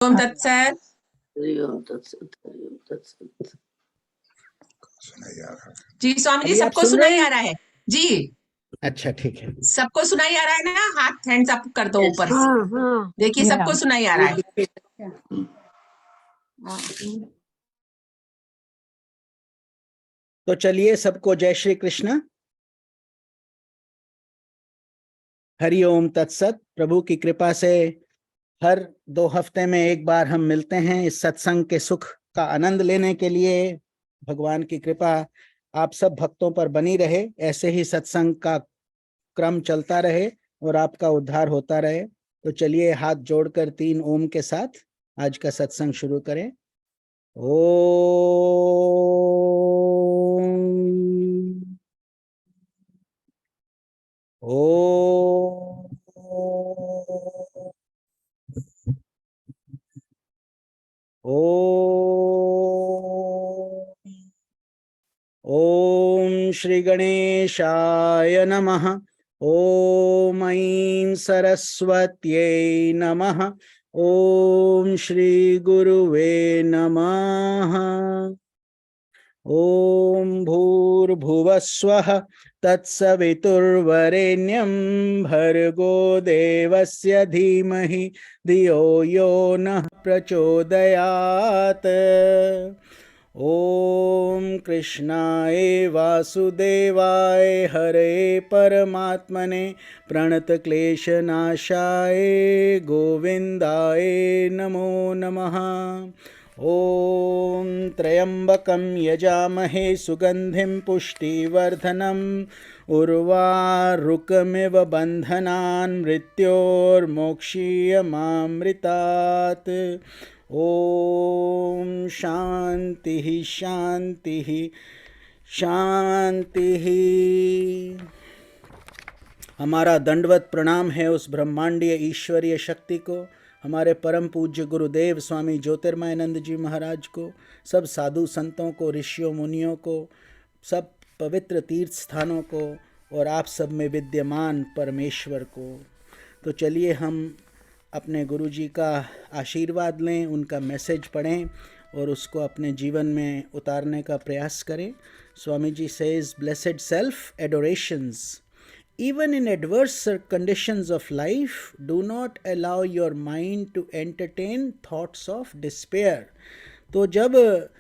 ओम तत्सत। हरि ओम तत्सत, हरि ओम तत्सत। जी स्वामी जी, अभी आप सबको सुन रहे सुनाई आ हैं? रहा है जी। अच्छा, ठीक है। सबको सुनाई आ रहा है ना? हाथ हैंड्स अप कर दो यस। ऊपर से। हाँ हाँ, देखिए सबको सुनाई आ रहा ये है। दिक्कत तो चलिए, सबको जय श्री कृष्ण, हरि ओम तत्सत। प्रभु की कृपा से हर 2 हफ्ते में एक बार हम मिलते हैं इस सत्संग के सुख का आनंद लेने के लिए। भगवान की कृपा आप सब भक्तों पर बनी रहे, ऐसे ही सत्संग का क्रम चलता रहे और आपका उद्धार होता रहे। तो चलिए, हाथ जोड़कर 3 ओम के साथ आज का सत्संग शुरू करें। ओम ओम ओम ओम श्री गणेशाय नमः। ओम ऐं सरस्वत्यै नमः। ओम श्री गुरुवे नमः। ओम भूर्भुवस्वः तत्सवितुर्वरेण्यं भर्गो देवस्य धीमहि धियो यो नः प्रचोदयात्। ओम कृष्णाय वासुदेवाय हरे परमात्मने प्रणतक्लेशनाशाय गोविन्दाय नमो नमः। ओम त्र्यंबकं यजामहे सुगंधिं पुष्टिवर्धनम् उर्वारुकमिव बन्धनान् मृत्योर्मोक्षीयमामृतात्। ओम शांति शांति शांति। हमारा दंडवत प्रणाम है उस ब्रह्मांडीय ईश्वरीय शक्ति को, हमारे परम पूज्य गुरुदेव स्वामी ज्योतिर्मयानंद जी महाराज को, सब साधु संतों को, ऋषियों मुनियों को, सब पवित्र तीर्थ स्थानों को और आप सब में विद्यमान परमेश्वर को। तो चलिए हम अपने गुरु जी का आशीर्वाद लें, उनका मैसेज पढ़ें और उसको अपने जीवन में उतारने का प्रयास करें। Swami ji says, blessed self adorations even in adverse conditions of life, do not allow your mind to entertain thoughts of despair. तो जब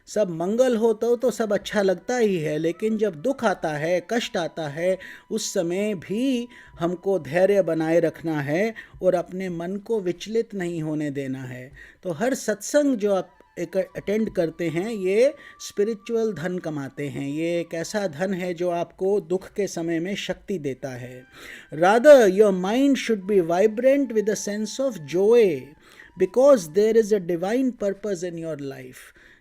सब मंगल हो तो सब अच्छा लगता ही है, लेकिन जब दुख आता है, कष्ट आता है, उस समय भी हमको धैर्य बनाए रखना है और अपने मन को विचलित नहीं होने देना है। तो हर सत्संग जो आप एक अटेंड करते हैं, ये स्पिरिचुअल धन कमाते हैं। ये एक ऐसा धन है जो आपको दुख के समय में शक्ति देता है। Rather your mind should be vibrant with a sense of joy because there is a divine purpose in your life.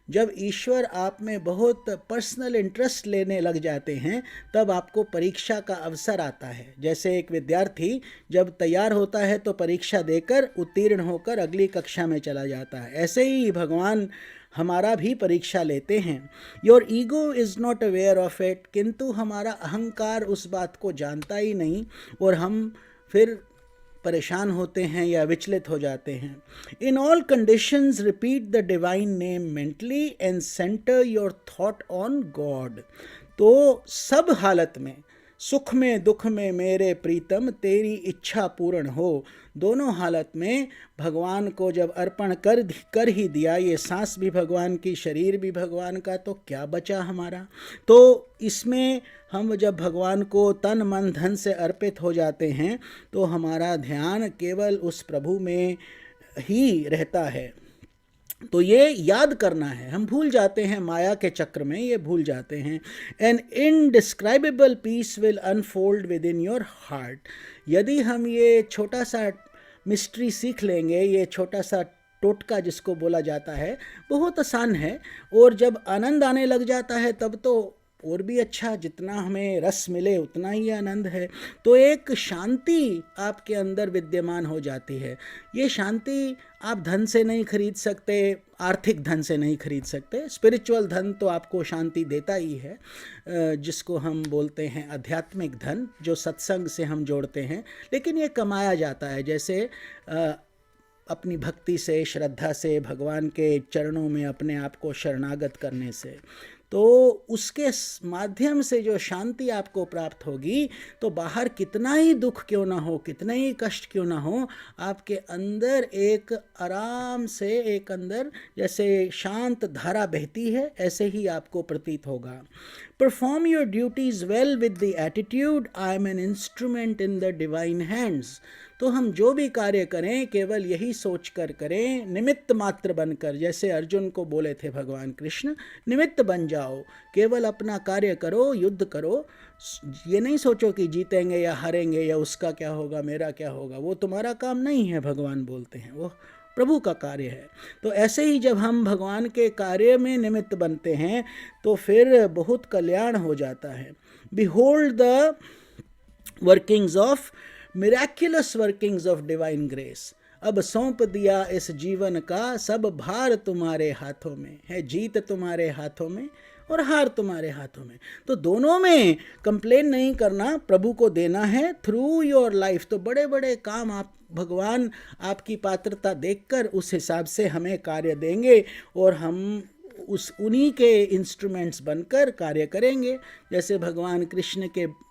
जब ईश्वर आप में बहुत पर्सनल इंटरेस्ट लेने लग जाते हैं, तब आपको परीक्षा का अवसर आता है। जैसे एक विद्यार्थी जब तैयार होता है तो परीक्षा देकर उत्तीर्ण होकर अगली कक्षा में चला जाता है, ऐसे ही भगवान हमारा भी परीक्षा लेते हैं। Your ego is not aware of it, किंतु हमारा अहंकार उस बात को जानता ही नहीं और हम फिर परेशान होते हैं या विचलित हो जाते हैं। In all conditions repeat the divine name mentally and centre your thought on God. तो सब हालत में, सुख में दुख में मेरे प्रीतम तेरी इच्छा पूर्ण हो, दोनों हालत में भगवान को जब अर्पण कर ही दिया, ये सांस भी भगवान की, शरीर भी भगवान का, तो क्या बचा हमारा। तो इसमें हम जब भगवान को तन मन धन से अर्पित हो जाते हैं तो हमारा ध्यान केवल उस प्रभु में ही रहता है। तो ये याद करना है, हम भूल जाते हैं माया के चक्र में, ये भूल जाते हैं। An indescribable peace will unfold within your heart. यदि हम ये छोटा सा मिस्ट्री सीख लेंगे, ये छोटा सा टोटका जिसको बोला जाता है, बहुत आसान है, और जब आनंद आने लग जाता है तब तो और भी अच्छा, जितना हमें रस मिले उतना ही आनंद है। तो एक शांति आपके अंदर विद्यमान हो जाती है। ये शांति आप धन से नहीं खरीद सकते, आर्थिक धन से नहीं खरीद सकते। स्पिरिचुअल धन तो आपको शांति देता ही है, जिसको हम बोलते हैं आध्यात्मिक धन, जो सत्संग से हम जोड़ते हैं। लेकिन ये कमाया जाता है। जैसे अपनी भक्ति से, श्रद्धा से, भगवान के चरणों में अपने आप को शरणागत करने से, तो उसके माध्यम से जो शांति आपको प्राप्त होगी, तो बाहर कितना ही दुख क्यों ना हो, कितना ही कष्ट क्यों ना हो, आपके अंदर एक आराम से, एक अंदर जैसे शांत धारा बहती है, ऐसे ही आपको प्रतीत होगा। Perform your duties well with the attitude I am an instrument in the divine hands. तो हम जो भी कार्य करें केवल यही सोच कर करें, निमित्त मात्र बनकर, जैसे अर्जुन को बोले थे भगवान कृष्ण, निमित्त बन जाओ, केवल अपना कार्य करो, युद्ध करो, ये नहीं सोचो कि जीतेंगे या हारेंगे या उसका क्या होगा, मेरा क्या होगा, वो तुम्हारा काम नहीं है, भगवान बोलते हैं, वो प्रभु का कार्य है। तो ऐसे ही जब हम भगवान के कार्य में निमित्त बनते हैं तो फिर बहुत कल्याण हो जाता है। Behold the workings of miraculous workings of divine grace. अब सौंप दिया इस जीवन का सब भार तुम्हारे हाथों में है, जीत तुम्हारे हाथों में और हार तुम्हारे हाथों में। तो दोनों में कंप्लेन नहीं करना, प्रभु को देना है थ्रू योर लाइफ। तो बड़े बड़े काम आप, भगवान आपकी पात्रता देखकर उस हिसाब से हमें कार्य देंगे और हम उन्हीं के इंस्ट्रूमेंट्स बनकर कार्य करेंगे। जैसे भगवान कृष्ण के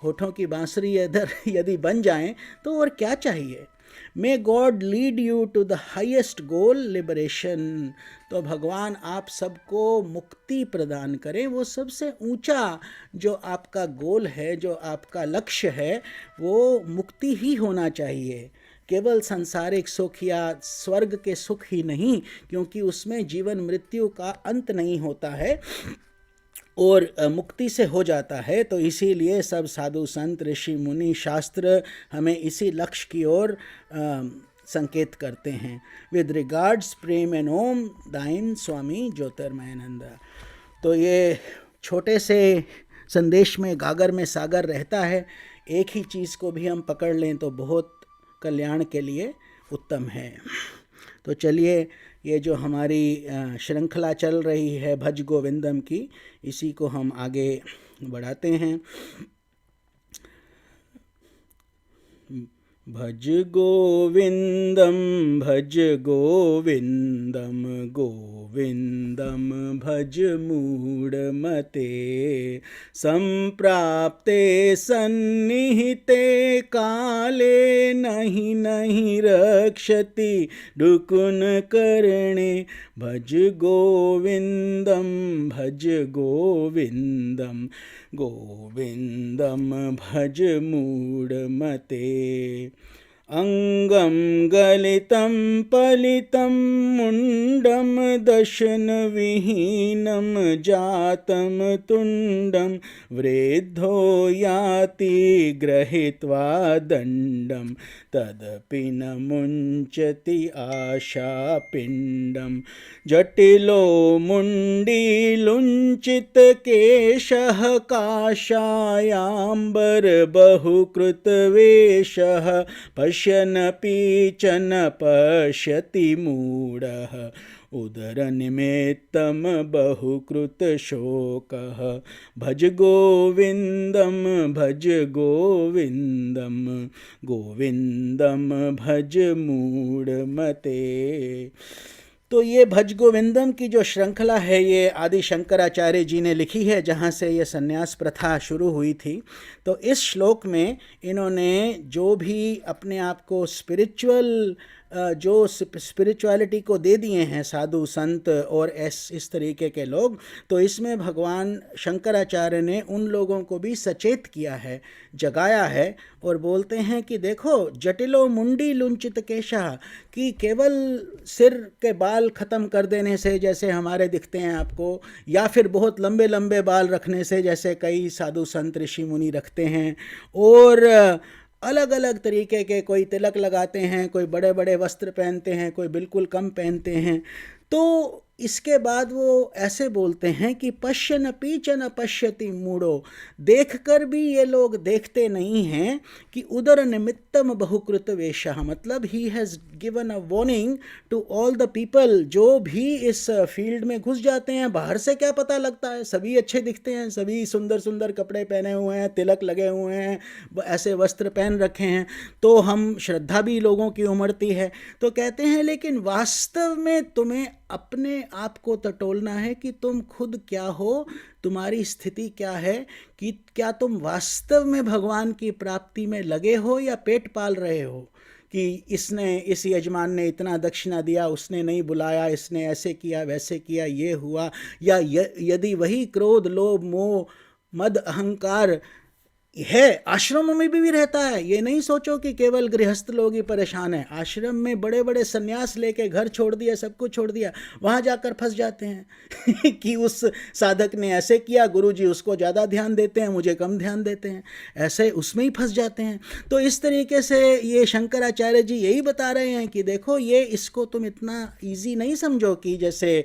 होठों की बांसुरी इधर यदि बन जाएं तो और क्या चाहिए। May God lead you to the highest goal, liberation. तो भगवान आप सबको मुक्ति प्रदान करें, वो सबसे ऊंचा जो आपका गोल है, जो आपका लक्ष्य है, वो मुक्ति ही होना चाहिए। केवल सांसारिक सुख या स्वर्ग के सुख ही नहीं, क्योंकि उसमें जीवन मृत्यु का अंत नहीं होता है और मुक्ति से हो जाता है। तो इसीलिए सब साधु संत, ऋषि मुनि, शास्त्र हमें इसी लक्ष्य की ओर संकेत करते हैं। विद रिगार्ड्स प्रेम एंड ओम दाइन स्वामी ज्योतिर्मयानंद। तो ये छोटे से संदेश में गागर में सागर रहता है। एक ही चीज़ को भी हम पकड़ लें तो बहुत कल्याण के लिए उत्तम है। तो चलिए, ये जो हमारी श्रृंखला चल रही है भज गोविंदम की, इसी को हम आगे बढ़ाते हैं। भज गोविंदम भज गोविंदम, गोविंदम भज मूढ़मते, संप्राप्ते सन्निहिते काले, नहीं नहीं रक्षति डुकुन करणे। भज गोविंदम भज गोविंदम, गोविंदम भज मूढ़मते। अंगम गलितं पलितं मुंडम, दशन विहीनं जातं तुंडम, वृद्धो याति गृहीत्वा दंडम, तदपि न मुंचति आशापिंडम। जटिलो मुंडी लुंचित केशः, काषायाम्बर बहुकृत वेशः, पश्यन्नपि च न पश्यति मूढः, उदरनिमित्तं बहुकृत शोकः। भज गोविंदम भज गोविंदम, गोविंदम भज मूढ़मते। तो ये भज गोविंदम की जो श्रृंखला है, ये आदि शंकराचार्य जी ने लिखी है, जहाँ से ये संन्यास प्रथा शुरू हुई थी। तो इस श्लोक में इन्होंने जो भी अपने आप को स्पिरिचुअल, जो स्पिरिचुअलिटी को दे दिए हैं साधु संत और इस तरीके के लोग, तो इसमें भगवान शंकराचार्य ने उन लोगों को भी सचेत किया है, जगाया है और बोलते हैं कि देखो, जटिलो मुंडी लुंचित केशा, कि केवल सिर के बाल ख़त्म कर देने से जैसे हमारे दिखते हैं आपको, या फिर बहुत लंबे लंबे बाल रखने से जैसे कई साधु संत ऋषि मुनि रखते हैं, और अलग अलग तरीके के, कोई तिलक लगाते हैं, कोई बड़े बड़े वस्त्र पहनते हैं, कोई बिल्कुल कम पहनते हैं, तो इसके बाद वो ऐसे बोलते हैं कि पश्यन पीचन पश्यति मूढ़ो, देखकर भी ये लोग देखते नहीं हैं कि उदर निमित्तम बहुकृत वेशः, मतलब he has given a warning to all the people जो भी इस फील्ड में घुस जाते हैं। बाहर से क्या पता लगता है, सभी अच्छे दिखते हैं, सभी सुंदर सुंदर कपड़े पहने हुए हैं, तिलक लगे हुए हैं, ऐसे वस्त्र पहन रखे हैं, तो हम श्रद्धा भी लोगों की उमड़ती है। तो कहते हैं लेकिन वास्तव में तुम्हें अपने आप को टटोलना है कि तुम खुद क्या हो, तुम्हारी स्थिति क्या है, कि क्या तुम वास्तव में भगवान की प्राप्ति में लगे हो या पेट पाल रहे हो कि इस यजमान ने इतना दक्षिणा दिया, उसने नहीं बुलाया, इसने ऐसे किया वैसे किया, ये हुआ। या यदि वही क्रोध लोभ मोह मद अहंकार है आश्रम में भी रहता है, ये नहीं सोचो कि केवल गृहस्थ लोग ही परेशान हैं। आश्रम में बड़े बड़े सन्यास लेके घर छोड़ दिया, सब कुछ छोड़ दिया, वहाँ जाकर फंस जाते हैं कि उस साधक ने ऐसे किया, गुरुजी उसको ज़्यादा ध्यान देते हैं, मुझे कम ध्यान देते हैं, ऐसे उसमें ही फंस जाते हैं। तो इस तरीके से ये शंकराचार्य जी यही बता रहे हैं कि देखो ये इसको तुम इतना ईजी नहीं समझो कि जैसे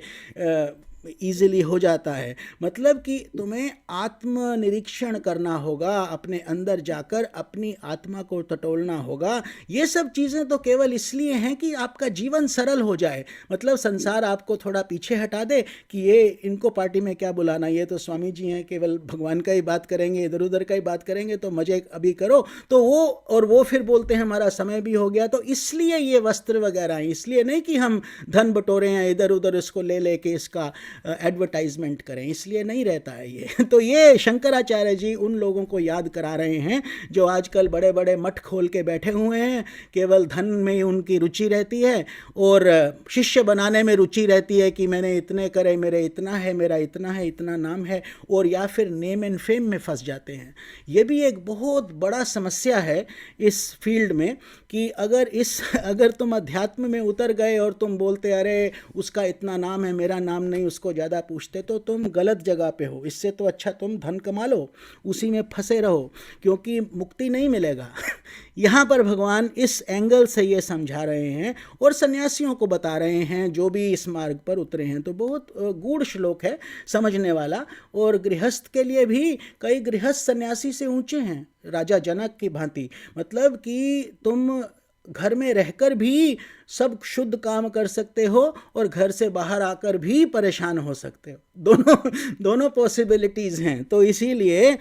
ईजिली हो जाता है। मतलब कि तुम्हें आत्मनिरीक्षण करना होगा, अपने अंदर जाकर अपनी आत्मा को टटोलना होगा। ये सब चीज़ें तो केवल इसलिए हैं कि आपका जीवन सरल हो जाए, मतलब संसार आपको थोड़ा पीछे हटा दे कि ये इनको पार्टी में क्या बुलाना, ये तो स्वामी जी हैं, केवल भगवान का ही बात करेंगे, इधर उधर का ही बात करेंगे, तो मज़े अभी करो। तो वो फिर बोलते हैं हमारा समय भी हो गया, तो इसलिए ये वस्त्र वगैरह, इसलिए नहीं कि हम धन बटोरे हैं इधर उधर इसको ले लेके इसका एडवर्टाइजमेंट करें, इसलिए नहीं रहता है ये। तो ये शंकराचार्य जी उन लोगों को याद करा रहे हैं जो आजकल बड़े बड़े मठ खोल के बैठे हुए हैं, केवल धन में उनकी रुचि रहती है और शिष्य बनाने में रुचि रहती है कि मैंने इतने करे, मेरे इतना है, मेरा इतना है, इतना नाम है, और या फिर नेम एंड फेम में फंस जाते हैं। ये भी एक बहुत बड़ा समस्या है इस फील्ड में कि अगर तुम अध्यात्म में उतर गए और तुम बोलते अरे उसका इतना नाम है, मेरा नाम नहीं, उसको ज़्यादा पूछते, तो तुम गलत जगह पे हो। इससे तो अच्छा तुम धन कमा लो, उसी में फंसे रहो, क्योंकि मुक्ति नहीं मिलेगा। यहाँ पर भगवान इस एंगल से ये समझा रहे हैं और सन्यासियों को बता रहे हैं जो भी इस मार्ग पर उतरे हैं। तो बहुत गूढ़ श्लोक है, समझने वाला, और गृहस्थ के लिए भी कई गृहस्थ सन्यासी से ऊंचे हैं, राजा जनक की भांति। मतलब कि तुम घर में रहकर भी सब शुद्ध काम कर सकते हो और घर से बाहर आकर भी परेशान हो सकते हो, दोनों पॉसिबिलिटीज़ हैं। तो इसीलिए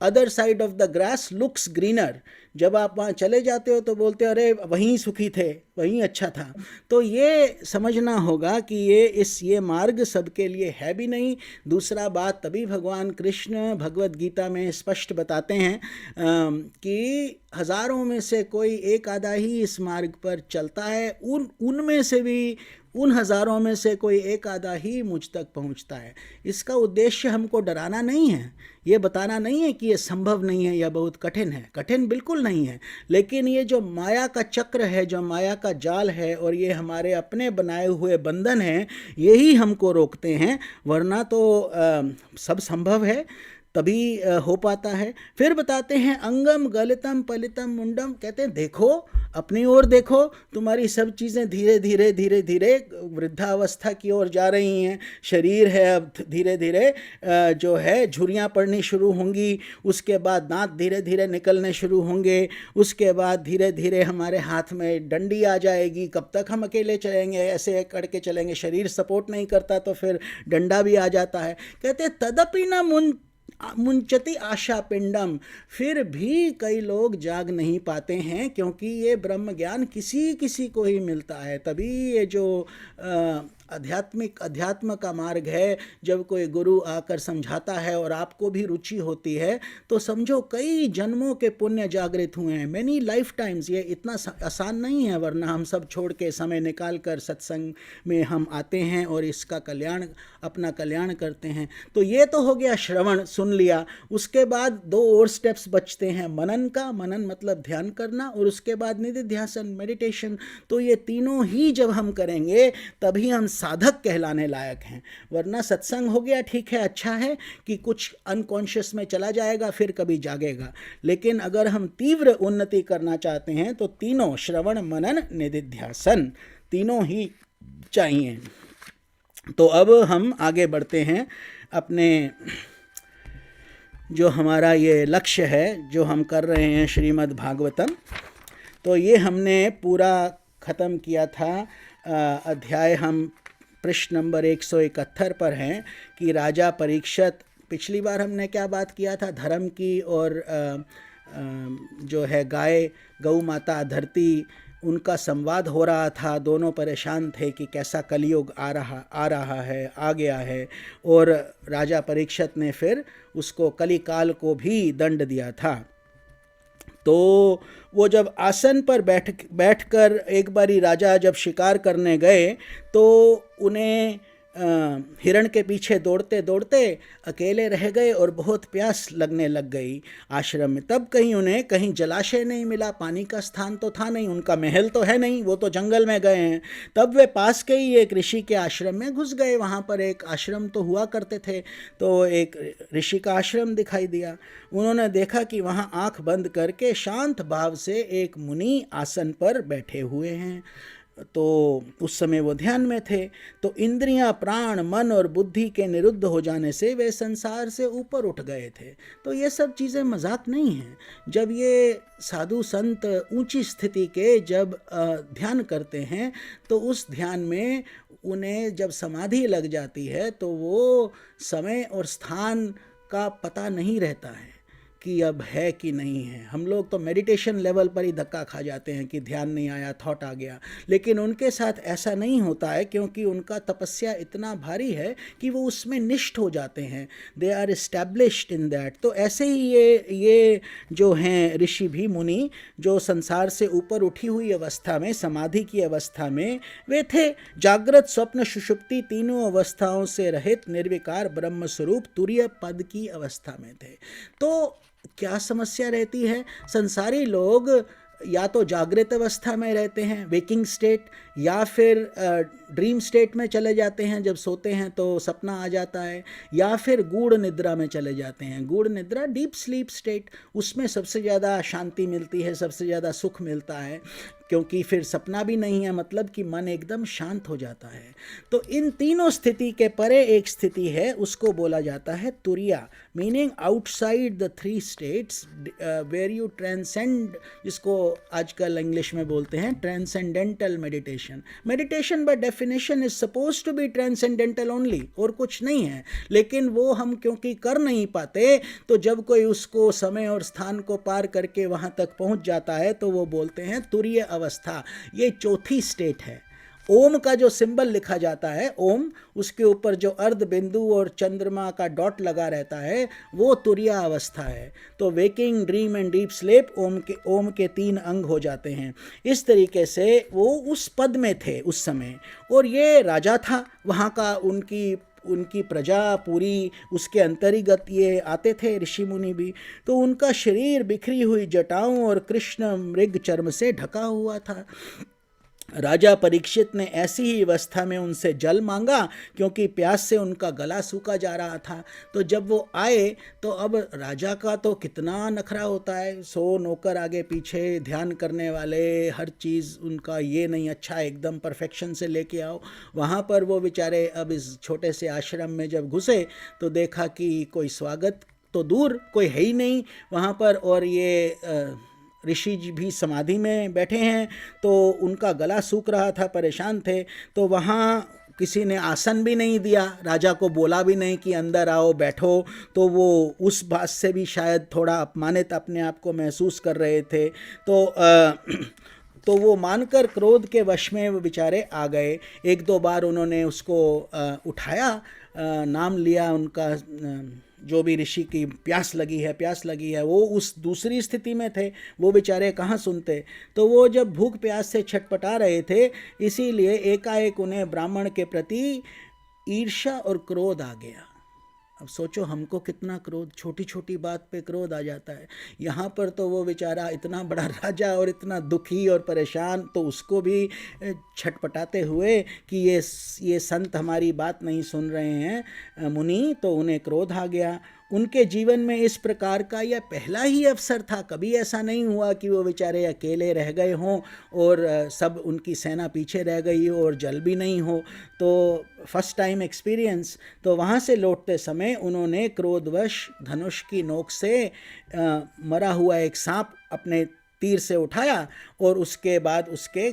other side of the grass looks greener, जब आप वहाँ चले जाते हो तो बोलते हो अरे वहीं सुखी थे, वहीं अच्छा था। तो ये समझना होगा कि ये मार्ग सबके लिए है भी नहीं। दूसरा बात, तभी भगवान कृष्ण भगवत गीता में स्पष्ट बताते हैं कि हजारों में से कोई एक आधा ही इस मार्ग पर चलता है, उनमें से भी उन हजारों में से कोई एक आधा ही मुझ तक पहुंचता है। इसका उद्देश्य हमको डराना नहीं है, ये बताना नहीं है कि ये संभव नहीं है या बहुत कठिन है, कठिन बिल्कुल नहीं है। लेकिन ये जो माया का चक्र है, जो माया का जाल है, और ये हमारे अपने बनाए हुए बंधन हैं, यही हमको रोकते हैं। वरना तो सब संभव है, तभी हो पाता है। फिर बताते हैं अंगम गलितम पलितम मुंडम, कहते हैं देखो अपनी ओर देखो, तुम्हारी सब चीज़ें धीरे धीरे धीरे धीरे वृद्धावस्था की ओर जा रही हैं। शरीर है अब धीरे धीरे जो है झुर्रियाँ पड़नी शुरू होंगी, उसके बाद दांत धीरे धीरे निकलने शुरू होंगे, उसके बाद धीरे धीरे हमारे हाथ में डंडी आ जाएगी। कब तक हम अकेले चलेंगे, ऐसे करके चलेंगे, शरीर सपोर्ट नहीं करता तो फिर डंडा भी आ जाता है। कहते तदपि न मुंचति आशा पिंडम, फिर भी कई लोग जाग नहीं पाते हैं, क्योंकि ये ब्रह्म ज्ञान किसी किसी को ही मिलता है। तभी ये जो अध्यात्म का मार्ग है, जब कोई गुरु आकर समझाता है और आपको भी रुचि होती है, तो समझो कई जन्मों के पुण्य जागृत हुए हैं, मैनी लाइफ टाइम्स। ये इतना आसान नहीं है, वरना हम सब छोड़ के समय निकाल कर सत्संग में हम आते हैं और इसका अपना कल्याण करते हैं। तो ये तो हो गया श्रवण, सुन लिया। उसके बाद दो और स्टेप्स बचते हैं, मनन का, मनन मतलब ध्यान करना, और उसके बाद निधिध्यासन मेडिटेशन। तो ये तीनों ही जब हम करेंगे तभी हम साधक कहलाने लायक हैं। वरना सत्संग हो गया, ठीक है, अच्छा है कि कुछ अनकॉन्शियस में चला जाएगा, फिर कभी जागेगा। लेकिन अगर हम तीव्र उन्नति करना चाहते हैं तो तीनों, श्रवण मनन निधिध्यासन, तीनों ही चाहिए। तो अब हम आगे बढ़ते हैं अपने जो हमारा ये लक्ष्य है जो हम कर रहे हैं श्रीमद् भागवतम। तो ये हमने पूरा ख़त्म किया था। अध्याय हम पृष्ठ नंबर 171 पर हैं कि राजा परीक्षित, पिछली बार हमने क्या बात किया था, धर्म की और जो है गाय गौ माता धरती उनका संवाद हो रहा था। दोनों परेशान थे कि कैसा कलयुग आ रहा है, आ गया है, और राजा परीक्षित ने फिर उसको कलिकाल को भी दंड दिया था। तो वो जब आसन पर बैठकर एक बारी राजा जब शिकार करने गए तो उन्हें हिरण के पीछे दौड़ते दौड़ते अकेले रह गए और बहुत प्यास लगने लग गई आश्रम में। तब कहीं उन्हें कहीं जलाशय नहीं मिला, पानी का स्थान तो था नहीं, उनका महल तो है नहीं, वो तो जंगल में गए हैं। तब वे पास के ही एक ऋषि के आश्रम में घुस गए। वहाँ पर एक आश्रम तो हुआ करते थे, तो एक ऋषि का आश्रम दिखाई दिया। उन्होंने देखा कि वहाँ आँख बंद करके शांत भाव से एक मुनि आसन पर बैठे हुए हैं। तो उस समय वो ध्यान में थे। तो इंद्रियां, प्राण, मन और बुद्धि के निरुद्ध हो जाने से वे संसार से ऊपर उठ गए थे। तो ये सब चीज़ें मजाक नहीं हैं। जब ये साधु संत ऊंची स्थिति के जब ध्यान करते हैं तो उस ध्यान में उन्हें जब समाधि लग जाती है तो वो समय और स्थान का पता नहीं रहता है कि अब है कि नहीं है। हम लोग तो मेडिटेशन लेवल पर ही धक्का खा जाते हैं कि ध्यान नहीं आया, थॉट आ गया, लेकिन उनके साथ ऐसा नहीं होता है क्योंकि उनका तपस्या इतना भारी है कि वो उसमें निष्ठ हो जाते हैं। They are established in that. तो ऐसे ही ये जो हैं ऋषि भी, मुनि, जो संसार से ऊपर उठी हुई अवस्था में, समाधि की अवस्था में वे थे। जागृत, स्वप्न, सुषुप्ति तीनों अवस्थाओं से रहित निर्विकार ब्रह्म स्वरूप तुरीय पद की अवस्था में थे। तो क्या समस्या रहती है? संसारी लोग या तो जागृत अवस्था में रहते हैं, वेकिंग स्टेट, या फिर ड्रीम स्टेट में चले जाते हैं। जब सोते हैं तो सपना आ जाता है, या फिर गूढ़ निद्रा में चले जाते हैं। गूढ़ निद्रा, डीप स्लीप स्टेट, उसमें सबसे ज़्यादा शांति मिलती है, सबसे ज़्यादा सुख मिलता है, क्योंकि फिर सपना भी नहीं है, मतलब कि मन एकदम शांत हो जाता है। तो इन तीनों स्थिति के परे एक स्थिति है, उसको बोला जाता है तुरिया, meaning outside the three states where you transcend, जिसको आजकल इंग्लिश में बोलते हैं transcendental meditation. Meditation by definition is supposed to be transcendental only, और कुछ नहीं है, लेकिन वो हम क्योंकि कर नहीं पाते, तो जब कोई उसको समय और स्थान को पार करके वहाँ तक पहुँच जाता है तो वो बोलते हैं तुरीय अवस्था। ये चौथी स्टेट है। ओम का जो सिंबल लिखा जाता है, ओम, उसके ऊपर जो अर्ध बिंदु और चंद्रमा का डॉट लगा रहता है, वो तुरिया अवस्था है। तो waking, dream and deep sleep, Om के 3 अंग हो जाते हैं। इस तरीके से वो उस पद में थे उस समय। और ये राजा था वहाँ का, उनकी प्रजा पूरी उसके अंतर्गत ये आते थे ऋषि मुनि भी। तो उनका शरीर बिखरी हुई जटाओं और कृष्ण मृग चर्म से ढका हुआ था। राजा परीक्षित ने ऐसी ही अवस्था में उनसे जल मांगा क्योंकि प्यास से उनका गला सूखा जा रहा था। तो जब वो आए तो अब राजा का तो कितना नखरा होता है, 100 नौकर आगे पीछे ध्यान करने वाले, हर चीज़ उनका ये नहीं अच्छा एकदम परफेक्शन से लेके आओ। वहाँ पर वो बेचारे अब इस छोटे से आश्रम में जब घुसे तो देखा कि कोई स्वागत तो दूर, कोई है ही नहीं वहाँ पर, और ये ऋषि जी भी समाधि में बैठे हैं। तो उनका गला सूख रहा था, परेशान थे। तो वहाँ किसी ने आसन भी नहीं दिया, राजा को बोला भी नहीं कि अंदर आओ बैठो। तो वो उस बात से भी शायद थोड़ा अपमानित अपने आप को महसूस कर रहे थे। तो वो मानकर क्रोध के वश में वो बेचारे आ गए। 1-2 बार उन्होंने उसको उठाया, नाम लिया उनका, जो भी ऋषि की प्यास लगी है, वो उस दूसरी स्थिति में थे, वो बेचारे कहाँ सुनते। तो वो जब भूख प्यास से छटपटा रहे थे, इसीलिए एकाएक उन्हें ब्राह्मण के प्रति ईर्ष्या और क्रोध आ गया। अब सोचो हमको कितना क्रोध, छोटी छोटी बात पे क्रोध आ जाता है। यहाँ पर तो वो बेचारा इतना बड़ा राजा और इतना दुखी और परेशान, तो उसको भी छटपटाते हुए कि ये संत हमारी बात नहीं सुन रहे हैं मुनि, तो उन्हें क्रोध आ गया। उनके जीवन में इस प्रकार का यह पहला ही अवसर था। कभी ऐसा नहीं हुआ कि वो बेचारे अकेले रह गए हों और सब उनकी सेना पीछे रह गई हो और जल भी नहीं हो। तो फर्स्ट टाइम एक्सपीरियंस। तो वहाँ से लौटते समय उन्होंने क्रोधवश धनुष की नोक से मरा हुआ एक सांप अपने तीर से उठाया और उसके बाद उसके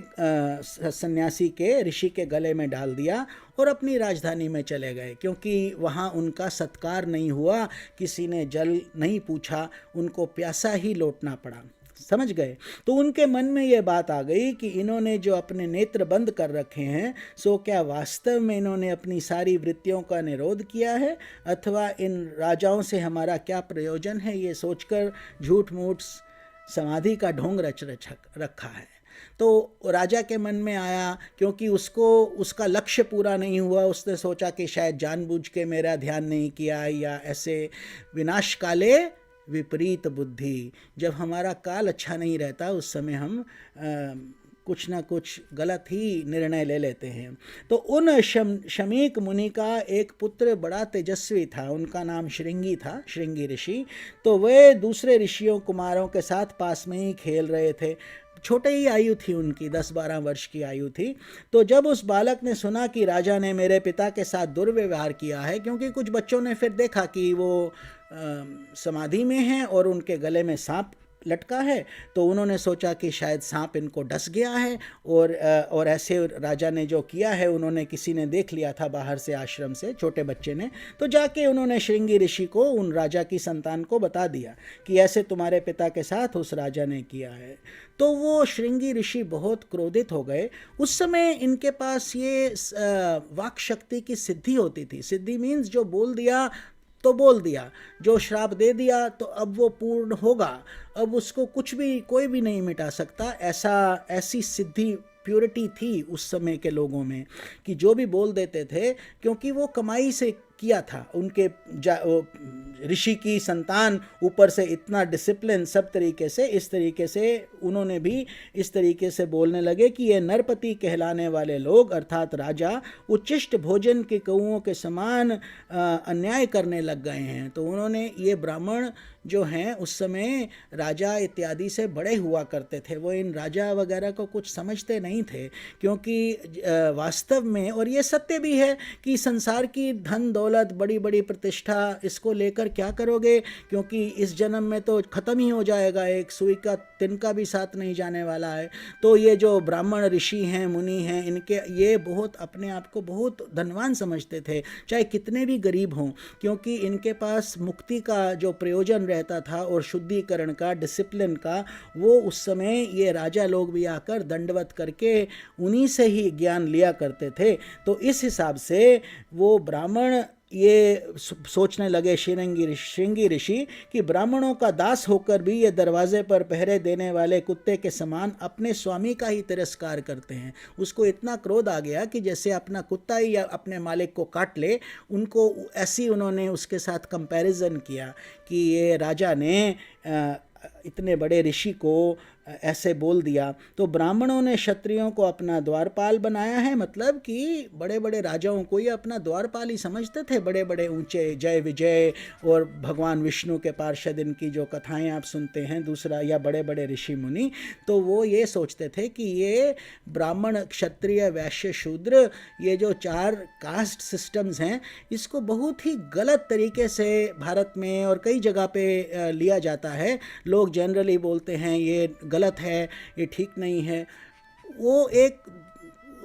सन्यासी के ऋषि के गले में डाल दिया और अपनी राजधानी में चले गए, क्योंकि वहाँ उनका सत्कार नहीं हुआ, किसी ने जल नहीं पूछा, उनको प्यासा ही लौटना पड़ा। समझ गए? तो उनके मन में ये बात आ गई कि इन्होंने जो अपने नेत्र बंद कर रखे हैं, सो क्या वास्तव में इन्होंने अपनी सारी वृत्तियों का निरोध किया है, अथवा इन राजाओं से हमारा क्या प्रयोजन है, ये सोचकर झूठ मूठ समाधि का ढोंग रच रखा है। तो राजा के मन में आया, क्योंकि उसको उसका लक्ष्य पूरा नहीं हुआ, उसने सोचा कि शायद जानबूझ के मेरा ध्यान नहीं किया, या ऐसे विनाश काले विपरीत बुद्धि। जब हमारा काल अच्छा नहीं रहता उस समय हम कुछ ना कुछ गलत ही निर्णय ले लेते हैं। तो उन शमीक मुनि का एक पुत्र बड़ा तेजस्वी था, उनका नाम श्रृंगी था, श्रृंगी ऋषि। तो वे दूसरे ऋषियों कुमारों के साथ पास में ही खेल रहे थे। छोटे ही आयु थी उनकी, 10-12 वर्ष की आयु थी। तो जब उस बालक ने सुना कि राजा ने मेरे पिता के साथ दुर्व्यवहार किया है, क्योंकि कुछ बच्चों ने फिर देखा कि वो समाधि में हैं और उनके गले में सांप लटका है, तो उन्होंने सोचा कि शायद सांप इनको डस गया है, और ऐसे राजा ने जो किया है, उन्होंने किसी ने देख लिया था बाहर से, आश्रम से, छोटे बच्चे ने। तो जाके उन्होंने श्रृंगी ऋषि को, उन राजा की संतान को बता दिया कि ऐसे तुम्हारे पिता के साथ उस राजा ने किया है। तो वो श्रृंगी ऋषि बहुत क्रोधित हो गए। उस समय इनके पास ये वाक शक्ति की सिद्धि होती थी। सिद्धि मीन्स जो बोल दिया तो बोल दिया, जो श्राप दे दिया तो अब वो पूर्ण होगा, अब उसको कुछ भी कोई भी नहीं मिटा सकता। ऐसी सिद्धि, प्योरिटी थी उस समय के लोगों में कि जो भी बोल देते थे, क्योंकि वो कमाई से किया था। उनके ऋषि की संतान, ऊपर से इतना डिसिप्लिन, सब तरीके से, इस तरीके से उन्होंने भी इस तरीके से बोलने लगे कि ये नरपति कहलाने वाले लोग, अर्थात राजा, उच्छिष्ट भोजन के कौओं के समान अन्याय करने लग गए हैं। तो उन्होंने, ये ब्राह्मण जो हैं उस समय राजा इत्यादि से बड़े हुआ करते थे, वो इन राजा वगैरह को कुछ समझते नहीं थे, क्योंकि वास्तव में, और ये सत्य भी है कि संसार की धन दौलत, बड़ी बड़ी प्रतिष्ठा, इसको लेकर क्या करोगे, क्योंकि इस जन्म में तो ख़त्म ही हो जाएगा, एक सुई का तिनका भी साथ नहीं जाने वाला है। तो ये जो ब्राह्मण ऋषि हैं, मुनि हैं, इनके ये बहुत अपने आप को बहुत धनवान समझते थे, चाहे कितने भी गरीब हों, क्योंकि इनके पास मुक्ति का जो प्रयोजन रहता था और शुद्धिकरण का, डिसिप्लिन का, वो उस समय ये राजा लोग भी आकर दंडवत करके उन्हीं से ही ज्ञान लिया करते थे। तो इस हिसाब से वो ब्राह्मण ये सोचने लगे, श्रृंगी ऋषि, कि ब्राह्मणों का दास होकर भी ये दरवाजे पर पहरे देने वाले कुत्ते के समान अपने स्वामी का ही तिरस्कार करते हैं। उसको इतना क्रोध आ गया कि जैसे अपना कुत्ता ही या अपने मालिक को काट ले, उनको ऐसी उन्होंने उसके साथ कंपैरिजन किया कि ये राजा ने इतने बड़े ऋषि को ऐसे बोल दिया। तो ब्राह्मणों ने क्षत्रियों को अपना द्वारपाल बनाया है, मतलब कि बड़े बड़े राजाओं को ये अपना द्वारपाल ही समझते थे, बड़े बड़े ऊंचे जय विजय और भगवान विष्णु के पार्षद, इनकी जो कथाएं आप सुनते हैं, दूसरा, या बड़े बड़े ऋषि मुनि, तो वो ये सोचते थे कि ये ब्राह्मण, क्षत्रिय, वैश्य, शूद्र, ये जो 4 कास्ट सिस्टम्स हैं, इसको बहुत ही गलत तरीके से भारत में और कई जगह पे लिया जाता है। लोग जनरली बोलते हैं ये गलत है, ये ठीक नहीं है। वो एक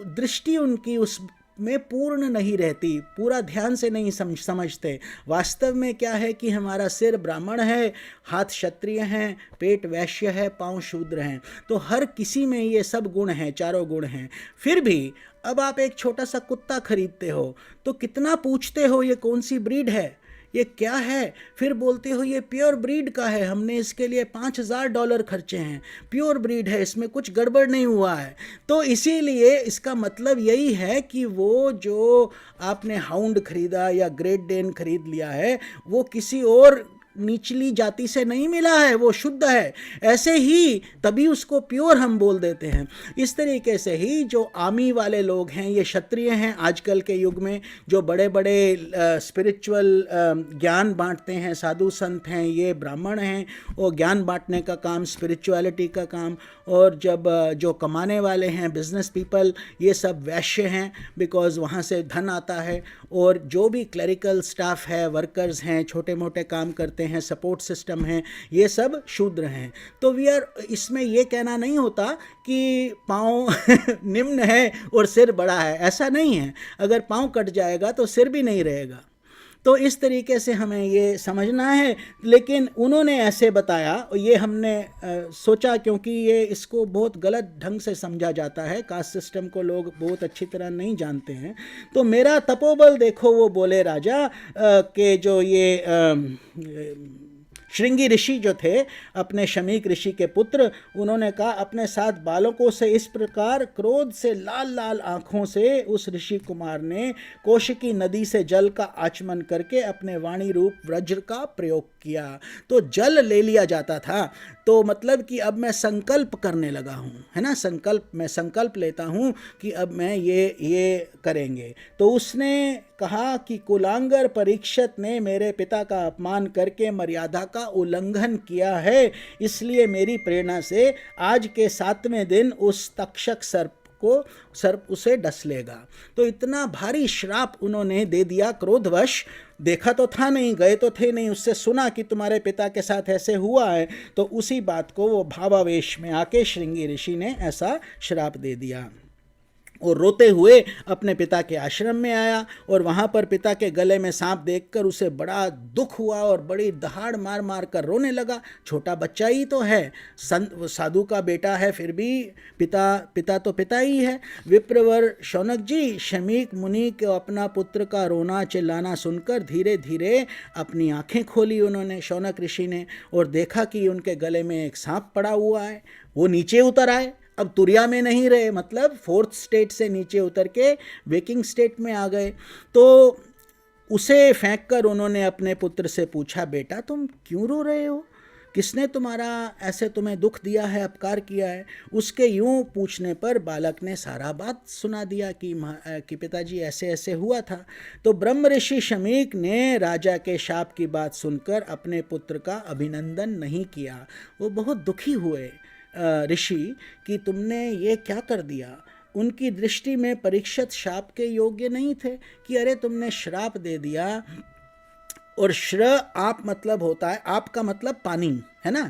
दृष्टि उनकी उस में पूर्ण नहीं रहती, पूरा ध्यान से नहीं समझते। वास्तव में क्या है कि हमारा सिर ब्राह्मण है, हाथ क्षत्रिय हैं, पेट वैश्य है, पांव शूद्र हैं। तो हर किसी में ये सब गुण हैं, 4 गुण हैं। फिर भी अब आप एक छोटा सा कुत्ता खरीदते हो तो कितना पूछते हो ये कौन सी ब्रीड है, ये क्या है, फिर बोलते हो ये प्योर ब्रीड का है, हमने इसके लिए $5000 खर्चे हैं, प्योर ब्रीड है, इसमें कुछ गड़बड़ नहीं हुआ है। तो इसीलिए इसका मतलब यही है कि वो जो आपने हाउंड खरीदा या ग्रेट डेन खरीद लिया है, वो किसी और निचली जाति से नहीं मिला है, वो शुद्ध है, ऐसे ही तभी उसको प्योर हम बोल देते हैं। इस तरीके से ही जो आर्मी वाले लोग हैं, ये क्षत्रिय हैं आजकल के युग में, जो बड़े बड़े स्पिरिचुअल ज्ञान बांटते हैं, साधु संत हैं, ये ब्राह्मण हैं, और ज्ञान बांटने का काम, स्पिरिचुअलिटी का काम। और जब जो कमाने वाले हैं, बिजनेस पीपल, ये सब वैश्य हैं, बिकॉज वहाँ से धन आता है। और जो भी क्लरिकल स्टाफ है, वर्कर्स हैं, छोटे मोटे काम करते हैं, सपोर्ट सिस्टम हैं, ये सब शूद्र हैं। तो वी आर, इसमें ये कहना नहीं होता कि पाँव निम्न है और सिर बड़ा है, ऐसा नहीं है। अगर पाँव कट जाएगा तो सिर भी नहीं रहेगा। तो इस तरीके से हमें ये समझना है। लेकिन उन्होंने ऐसे बताया, ये हमने सोचा, क्योंकि ये इसको बहुत गलत ढंग से समझा जाता है, कास्ट सिस्टम को लोग बहुत अच्छी तरह नहीं जानते हैं। तो मेरा तपोबल देखो, वो बोले राजा के जो ये श्रृंगी ऋषि जो थे, अपने शमीक ऋषि के पुत्र, उन्होंने कहा अपने 7 बालकों से इस प्रकार क्रोध से लाल लाल आँखों से उस ऋषि कुमार ने कौशिकी नदी से जल का आचमन करके अपने वाणी रूप वज्र का प्रयोग किया। तो जल ले लिया जाता था, तो मतलब कि अब मैं संकल्प करने लगा हूँ, है ना, संकल्प, मैं संकल्प लेता हूँ कि अब मैं ये करेंगे। तो उसने कहा कि कुलांगर परीक्षित ने मेरे पिता का अपमान करके मर्यादा का उल्लंघन किया है, इसलिए मेरी प्रेरणा से आज के 7वें दिन उस तक्षक सर्प उसे डस लेगा। तो इतना भारी श्राप उन्होंने दे दिया क्रोधवश। देखा तो था नहीं, गए तो थे नहीं, उससे सुना कि तुम्हारे पिता के साथ ऐसे हुआ है, तो उसी बात को वो भावावेश में आके श्रृंगी ऋषि ने ऐसा श्राप दे दिया। और रोते हुए अपने पिता के आश्रम में आया, और वहाँ पर पिता के गले में सांप देखकर उसे बड़ा दुख हुआ और बड़ी दहाड़ मार मार कर रोने लगा। छोटा बच्चा ही तो है, साधु का बेटा है, फिर भी पिता तो पिता ही है। विप्रवर शौनक जी, शमीक मुनि को अपना पुत्र का रोना चिल्लाना सुनकर धीरे धीरे अपनी आंखें खोली उन्होंने, शौनक ऋषि ने, और देखा कि उनके गले में एक सांप पड़ा हुआ है। वो नीचे उतर आए, अब तुरिया में नहीं रहे, मतलब 4th स्टेट से नीचे उतर के वेकिंग स्टेट में आ गए। तो उसे फेंक कर उन्होंने अपने पुत्र से पूछा, बेटा तुम क्यों रो रहे हो, किसने तुम्हारा ऐसे तुम्हें दुख दिया है, अपकार किया है। उसके यूं पूछने पर बालक ने सारा बात सुना दिया कि पिताजी ऐसे ऐसे हुआ था। तो ब्रह्म ऋषि शमीक ने राजा के शाप की बात सुनकर अपने पुत्र का अभिनंदन नहीं किया। वो बहुत दुखी हुए ऋषि कि तुमने ये क्या कर दिया। उनकी दृष्टि में परीक्षित शाप के योग्य नहीं थे कि अरे तुमने श्राप दे दिया। और श्र आप मतलब होता है, आप का मतलब पानी है ना,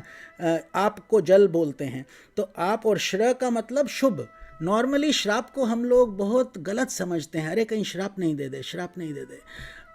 आप को जल बोलते हैं, तो आप, और श्र का मतलब शुभ। नॉर्मली श्राप को हम लोग बहुत गलत समझते हैं, अरे कहीं श्राप नहीं दे दे, श्राप नहीं दे दे।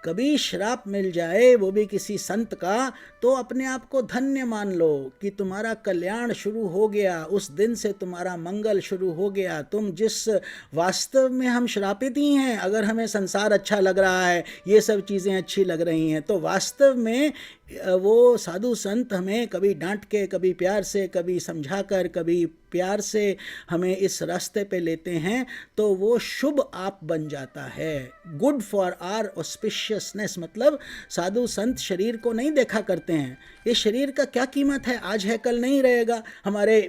कभी श्राप मिल जाए, वो भी किसी संत का, तो अपने आप को धन्य मान लो कि तुम्हारा कल्याण शुरू हो गया, उस दिन से तुम्हारा मंगल शुरू हो गया। तुम जिस, वास्तव में हम श्रापित ही हैं। अगर हमें संसार अच्छा लग रहा है, ये सब चीज़ें अच्छी लग रही हैं, तो वास्तव में वो साधु संत हमें कभी डांट के, कभी प्यार से, कभी समझाकर, कभी प्यार से हमें इस रास्ते पे लेते हैं, तो वो शुभ आप बन जाता है। गुड फॉर आर ऑस्पिशियसनेस, मतलब साधु संत शरीर को नहीं देखा करते हैं, ये शरीर का क्या कीमत है, आज है कल नहीं रहेगा। हमारे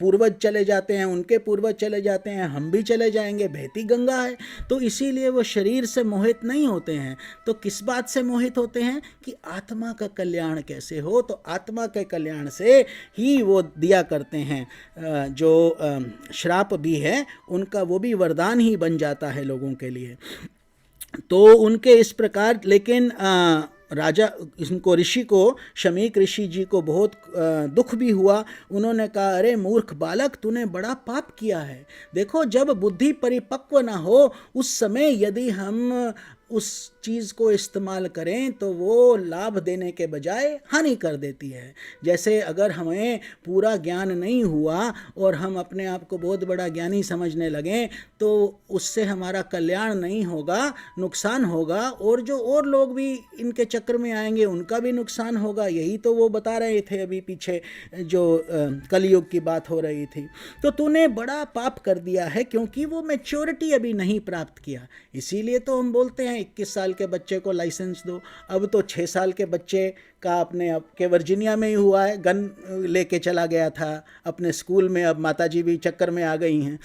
पूर्वज चले जाते हैं, उनके पूर्वज चले जाते हैं, हम भी चले जाएंगे, बहती गंगा है। तो इसीलिए वो शरीर से मोहित नहीं होते हैं। तो किस बात से मोहित होते हैं कि आत्मा का कल्याण कैसे हो। तो आत्मा के कल्याण से ही वो दिया करते हैं। जो श्राप भी है उनका, वो भी वरदान ही बन जाता है लोगों के लिए। तो उनके इस प्रकार, लेकिन राजा इनको, ऋषि को, शमीक ऋषि जी को बहुत दुख भी हुआ। उन्होंने कहा, अरे मूर्ख बालक, तूने बड़ा पाप किया है। देखो, जब बुद्धि परिपक्व ना हो उस समय यदि हम उस चीज़ को इस्तेमाल करें तो वो लाभ देने के बजाय हानि कर देती है। जैसे अगर हमें पूरा ज्ञान नहीं हुआ और हम अपने आप को बहुत बड़ा ज्ञानी समझने लगें, तो उससे हमारा कल्याण नहीं होगा, नुकसान होगा, और जो और लोग भी इनके चक्कर में आएंगे उनका भी नुकसान होगा। यही तो वो बता रहे थे अभी पीछे, जो कलयुग की बात हो रही थी। तो तूने बड़ा पाप कर दिया है, क्योंकि वो मैच्योरिटी अभी नहीं प्राप्त किया। इसीलिए तो हम बोलते हैं 21 साल के बच्चे को लाइसेंस दो। अब तो 6 साल के बच्चे का अपने अब के वर्जीनिया में ही हुआ है, गन लेके चला गया था अपने स्कूल में, अब माताजी भी चक्कर में आ गई हैं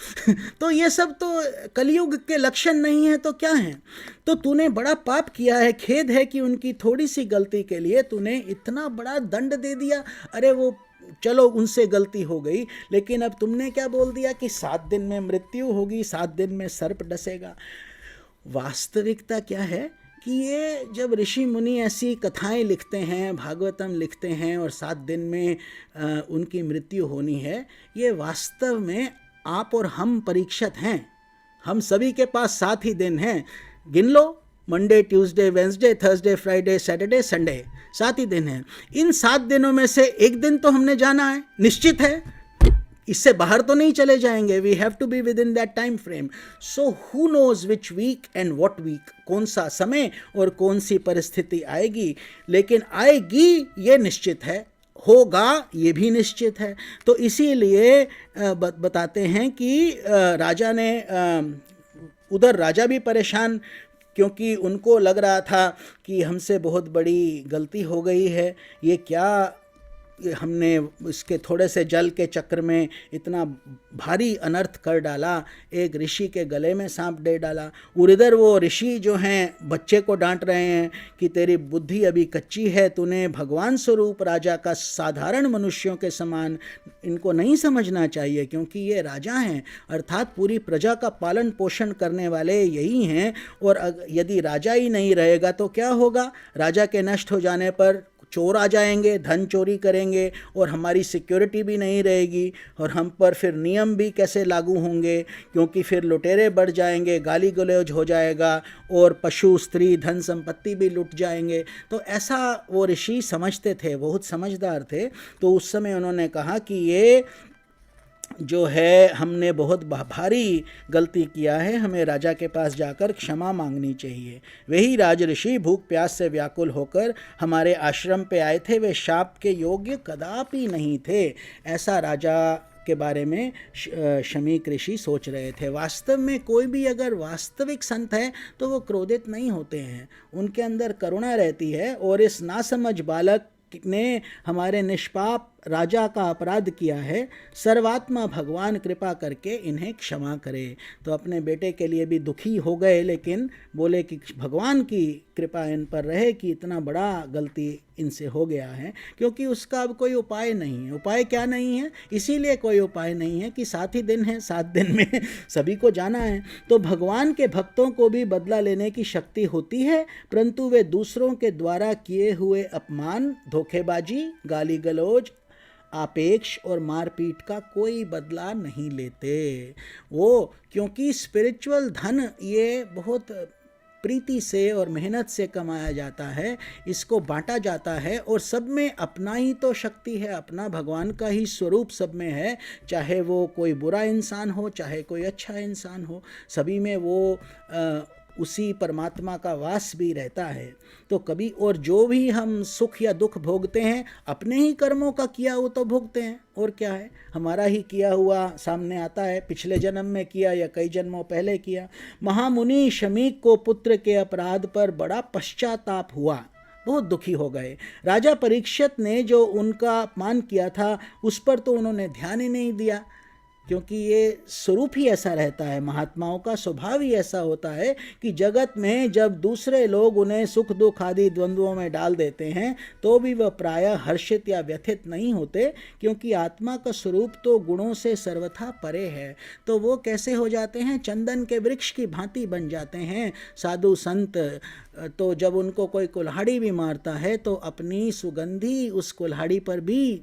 तो ये सब तो कलयुग के लक्षण नहीं है तो क्या हैं? तो तूने बड़ा पाप किया है, खेद है कि उनकी थोड़ी सी गलती के लिए तूने इतना बड़ा दंड दे दिया। अरे वो चलो उनसे गलती हो गई, लेकिन अब तुमने क्या बोल दिया कि 7 दिन में मृत्यु होगी, 7 दिन में सर्प डसेगा। वास्तविकता क्या है कि ये जब ऋषि मुनि ऐसी कथाएं लिखते हैं, भागवतम लिखते हैं और 7 दिन में उनकी मृत्यु होनी है, ये वास्तव में आप और हम परीक्षित हैं। हम सभी के पास 7 ही दिन हैं, गिन लो, Monday, Tuesday, Wednesday, Thursday, Friday, Saturday, Sunday, 7 ही दिन हैं। इन 7 दिनों में से एक दिन तो हमने जाना है, निश्चित है, इससे बाहर तो नहीं चले जाएंगे। We have to be within that time frame. So who knows which week and what week, कौन सा समय और कौन सी परिस्थिति आएगी, लेकिन आएगी ये निश्चित है, होगा ये भी निश्चित है। तो इसीलिए बताते हैं कि राजा ने उधर राजा भी परेशान, क्योंकि उनको लग रहा था कि हमसे बहुत बड़ी गलती हो गई है, ये क्या हमने इसके थोड़े से जल के चक्कर में इतना भारी अनर्थ कर डाला, एक ऋषि के गले में सांप दे डाला। और इधर वो ऋषि जो हैं बच्चे को डांट रहे हैं कि तेरी बुद्धि अभी कच्ची है, तूने भगवान स्वरूप राजा का साधारण मनुष्यों के समान इनको नहीं समझना चाहिए, क्योंकि ये राजा हैं, अर्थात पूरी प्रजा का पालन पोषण करने वाले यही हैं। और यदि राजा ही नहीं रहेगा तो क्या होगा? राजा के नष्ट हो जाने पर चोर आ जाएंगे, धन चोरी करेंगे और हमारी सिक्योरिटी भी नहीं रहेगी, और हम पर फिर नियम भी कैसे लागू होंगे, क्योंकि फिर लुटेरे बढ़ जाएंगे, गाली गलौज हो जाएगा और पशु, स्त्री, धन संपत्ति भी लुट जाएंगे। तो ऐसा वो ऋषि समझते थे, बहुत समझदार थे। तो उस समय उन्होंने कहा कि ये जो है हमने बहुत भारी गलती किया है, हमें राजा के पास जाकर क्षमा मांगनी चाहिए। वही राज ऋषि भूख प्यास से व्याकुल होकर हमारे आश्रम पे आए थे, वे शाप के योग्य कदापि नहीं थे। ऐसा राजा के बारे में शमीक ऋषि सोच रहे थे। वास्तव में कोई भी अगर वास्तविक संत है तो वो क्रोधित नहीं होते हैं, उनके अंदर करुणा रहती है। और इस नासमझ बालक ने हमारे निष्पाप राजा का अपराध किया है, सर्वात्मा भगवान कृपा करके इन्हें क्षमा करे। तो अपने बेटे के लिए भी दुखी हो गए, लेकिन बोले कि भगवान की कृपा इन पर रहे कि इतना बड़ा गलती इनसे हो गया है, क्योंकि उसका अब कोई उपाय नहीं है। उपाय क्या नहीं है? इसीलिए कोई उपाय नहीं है कि 7 ही दिन है, 7 दिन में सभी को जाना है। तो भगवान के भक्तों को भी बदला लेने की शक्ति होती है, परंतु वे दूसरों के द्वारा किए हुए अपमान, धोखेबाजी, गाली गलौज, आपेक्ष और मारपीट का कोई बदला नहीं लेते वो, क्योंकि स्पिरिचुअल धन ये बहुत प्रीति से और मेहनत से कमाया जाता है, इसको बांटा जाता है, और सब में अपना ही तो शक्ति है, अपना भगवान का ही स्वरूप सब में है। चाहे वो कोई बुरा इंसान हो, चाहे कोई अच्छा इंसान हो, सभी में वो उसी परमात्मा का वास भी रहता है। तो कभी, और जो भी हम सुख या दुख भोगते हैं अपने ही कर्मों का किया हुआ तो भोगते हैं, और क्या है, हमारा ही किया हुआ सामने आता है, पिछले जन्म में किया या कई जन्मों पहले किया। महामुनि शमीक को पुत्र के अपराध पर बड़ा पश्चाताप हुआ, बहुत दुखी हो गए। राजा परीक्षित ने जो उनका अपमान किया था उस पर तो उन्होंने ध्यान ही नहीं दिया, क्योंकि ये स्वरूप ही ऐसा रहता है, महात्माओं का स्वभाव ही ऐसा होता है कि जगत में जब दूसरे लोग उन्हें सुख दुख आदि द्वंद्वों में डाल देते हैं तो भी वह प्रायः हर्षित या व्यथित नहीं होते, क्योंकि आत्मा का स्वरूप तो गुणों से सर्वथा परे है। तो वो कैसे हो जाते हैं? चंदन के वृक्ष की भांति बन जाते हैं साधु संत। तो जब उनको कोई कुल्हाड़ी भी मारता है तो अपनी सुगंधी उस कुल्हाड़ी पर भी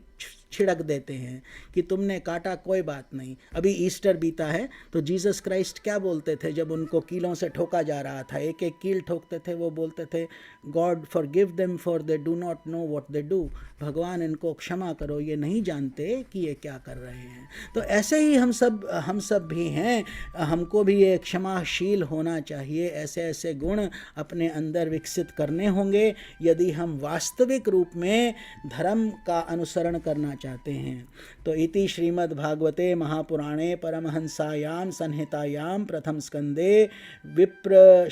छिड़क देते हैं कि तुमने काटा, कोई बात नहीं। अभी ईस्टर बीता है तो जीसस क्राइस्ट क्या बोलते थे जब उनको कीलों से ठोका जा रहा था, एक एक कील ठोकते थे, वो बोलते थे God forgive them for they do not know what they do, भगवान इनको क्षमा करो, ये नहीं जानते कि ये क्या कर रहे हैं। तो ऐसे ही हम सब भी हैं, हमको भी ये क्षमाशील होना चाहिए, ऐसे ऐसे गुण अपने अंदर विकसित करने होंगे यदि हम वास्तविक रूप में धर्म का अनुसरण कर करना चाहते हैं। तो इति श्रीमद् भागवते महापुराणे परमहंसायां संहितायां प्रथम स्कंदे विप्रशापोलभनम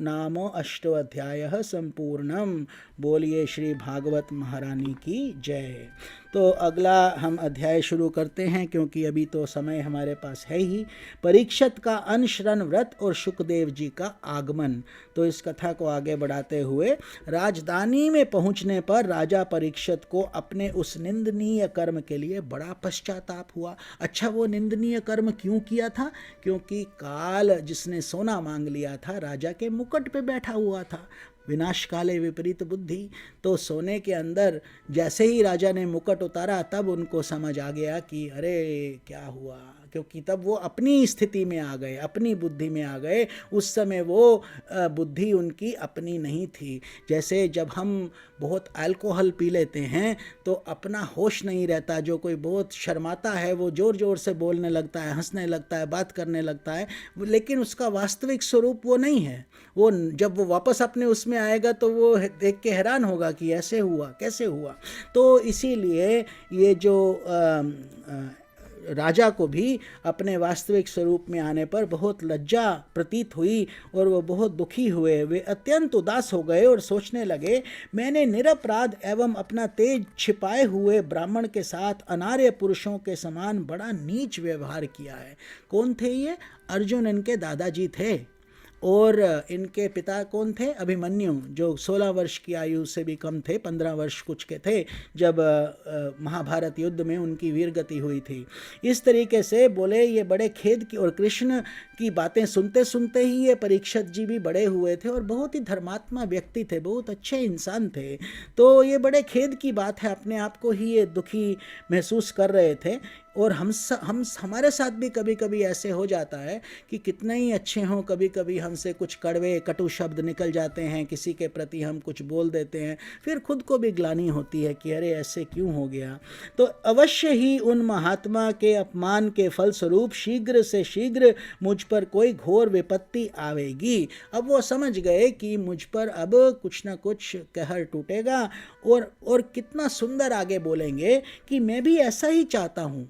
नाम अष्टोध्यायः संपूर्णम। बोलिए श्री भागवत महारानी की जय। तो अगला हम अध्याय शुरू करते हैं, क्योंकि अभी तो समय हमारे पास है ही। परीक्षित का अनशरण व्रत और शुकदेव जी का आगमन। तो इस कथा को आगे बढ़ाते हुए राजधानी में पहुंचने पर राजा परीक्षित को अपने उस निंदनीय कर्म के लिए बड़ा पश्चाताप हुआ। अच्छा, वो निंदनीय कर्म क्यों किया था? क्योंकि काल जिसने सोना मांग लिया था राजा के मुकुट पे बैठा हुआ था। विनाश काले विपरीत बुद्धि। तो सोने के अंदर जैसे ही राजा ने मुकुट उतारा तब उनको समझ आ गया कि अरे क्या हुआ, क्योंकि तब वो अपनी स्थिति में आ गए, अपनी बुद्धि में आ गए। उस समय वो बुद्धि उनकी अपनी नहीं थी। जैसे जब हम बहुत अल्कोहल पी लेते हैं तो अपना होश नहीं रहता। जो कोई बहुत शर्माता है वो ज़ोर ज़ोर से बोलने लगता है, हंसने लगता है, बात करने लगता है, लेकिन उसका वास्तविक स्वरूप वो नहीं है। वो जब वो वापस अपने उसमें आएगा तो वो देख के हैरान होगा कि ऐसे हुआ, कैसे हुआ। तो इसीलिए ये जो राजा को भी अपने वास्तविक स्वरूप में आने पर बहुत लज्जा प्रतीत हुई और वो बहुत दुखी हुए। वे अत्यंत उदास हो गए और सोचने लगे, मैंने निरपराध एवं अपना तेज छिपाए हुए ब्राह्मण के साथ अनार्य पुरुषों के समान बड़ा नीच व्यवहार किया है। कौन थे ये? अर्जुन इनके दादाजी थे और इनके पिता कौन थे? अभिमन्यु, जो 16 वर्ष की आयु से भी कम थे, 15 वर्ष कुछ के थे जब महाभारत युद्ध में उनकी वीरगति हुई थी। इस तरीके से बोले ये बड़े खेद की। और कृष्ण की बातें सुनते सुनते ही ये परीक्षित जी भी बड़े हुए थे और बहुत ही धर्मात्मा व्यक्ति थे, बहुत अच्छे इंसान थे। तो ये बड़े खेद की बात है, अपने आप को ही ये दुखी महसूस कर रहे थे। और हम हमारे साथ भी कभी कभी ऐसे हो जाता है कि कितने ही अच्छे हों, कभी कभी हमसे कुछ कड़वे कटु शब्द निकल जाते हैं, किसी के प्रति हम कुछ बोल देते हैं, फिर खुद को भी ग्लानि होती है कि अरे ऐसे क्यों हो गया। तो अवश्य ही उन महात्मा के अपमान के फलस्वरूप शीघ्र से शीघ्र मुझ पर कोई घोर विपत्ति आवेगी। अब वो समझ गए कि मुझ पर अब कुछ ना कुछ कहर टूटेगा। और कितना सुंदर आगे बोलेंगे कि मैं भी ऐसा ही चाहता हूँ,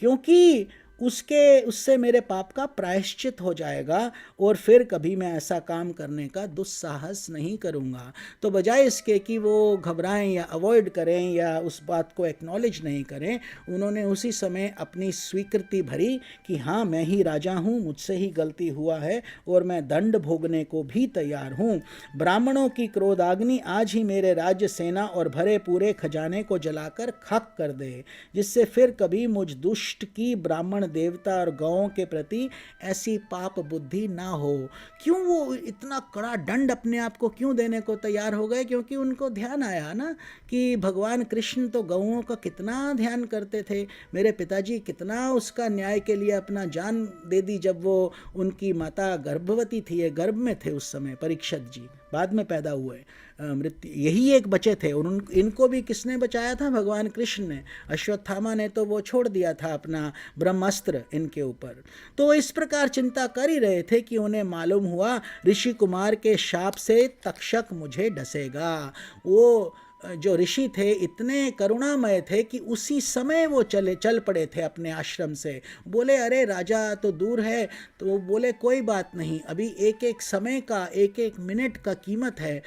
क्योंकि उससे मेरे पाप का प्रायश्चित हो जाएगा और फिर कभी मैं ऐसा काम करने का दुस्साहस नहीं करूँगा। तो बजाय इसके कि वो घबराएं या अवॉइड करें या उस बात को एक्नॉलेज नहीं करें, उन्होंने उसी समय अपनी स्वीकृति भरी कि हाँ, मैं ही राजा हूँ, मुझसे ही गलती हुआ है और मैं दंड भोगने को भी तैयार हूँ। ब्राह्मणों की क्रोधाग्नि आज ही मेरे राज्य, सेना और भरे पूरे खजाने को जलाकर खाक कर दे, जिससे फिर कभी मुझ दुष्ट की ब्राह्मण देवता और गौों के प्रति ऐसी पाप बुद्धि ना हो। क्यों वो इतना कड़ा दंड अपने आप को क्यों देने को तैयार हो गए? क्योंकि उनको ध्यान आया ना कि भगवान कृष्ण तो गौओं का कितना ध्यान करते थे, मेरे पिताजी कितना उसका न्याय के लिए अपना जान दे दी जब वो उनकी माता गर्भवती थी, ये गर्भ में थे उस समय परीक्षित जी, बाद में पैदा हुए, मृत्यु यही एक बचे थे। और इनको भी किसने बचाया था? भगवान कृष्ण ने। अश्वत्थामा ने तो वो छोड़ दिया था अपना ब्रह्मास्त्र इनके ऊपर। तो इस प्रकार चिंता कर ही रहे थे कि उन्हें मालूम हुआ ऋषि कुमार के शाप से तक्षक मुझे डसेगा। वो जो ऋषि थे इतने करुणामय थे कि उसी समय वो चल पड़े थे अपने आश्रम से। बोले अरे राजा तो दूर है, तो वो बोले कोई बात नहीं, अभी एक एक समय का, एक एक मिनट का कीमत है,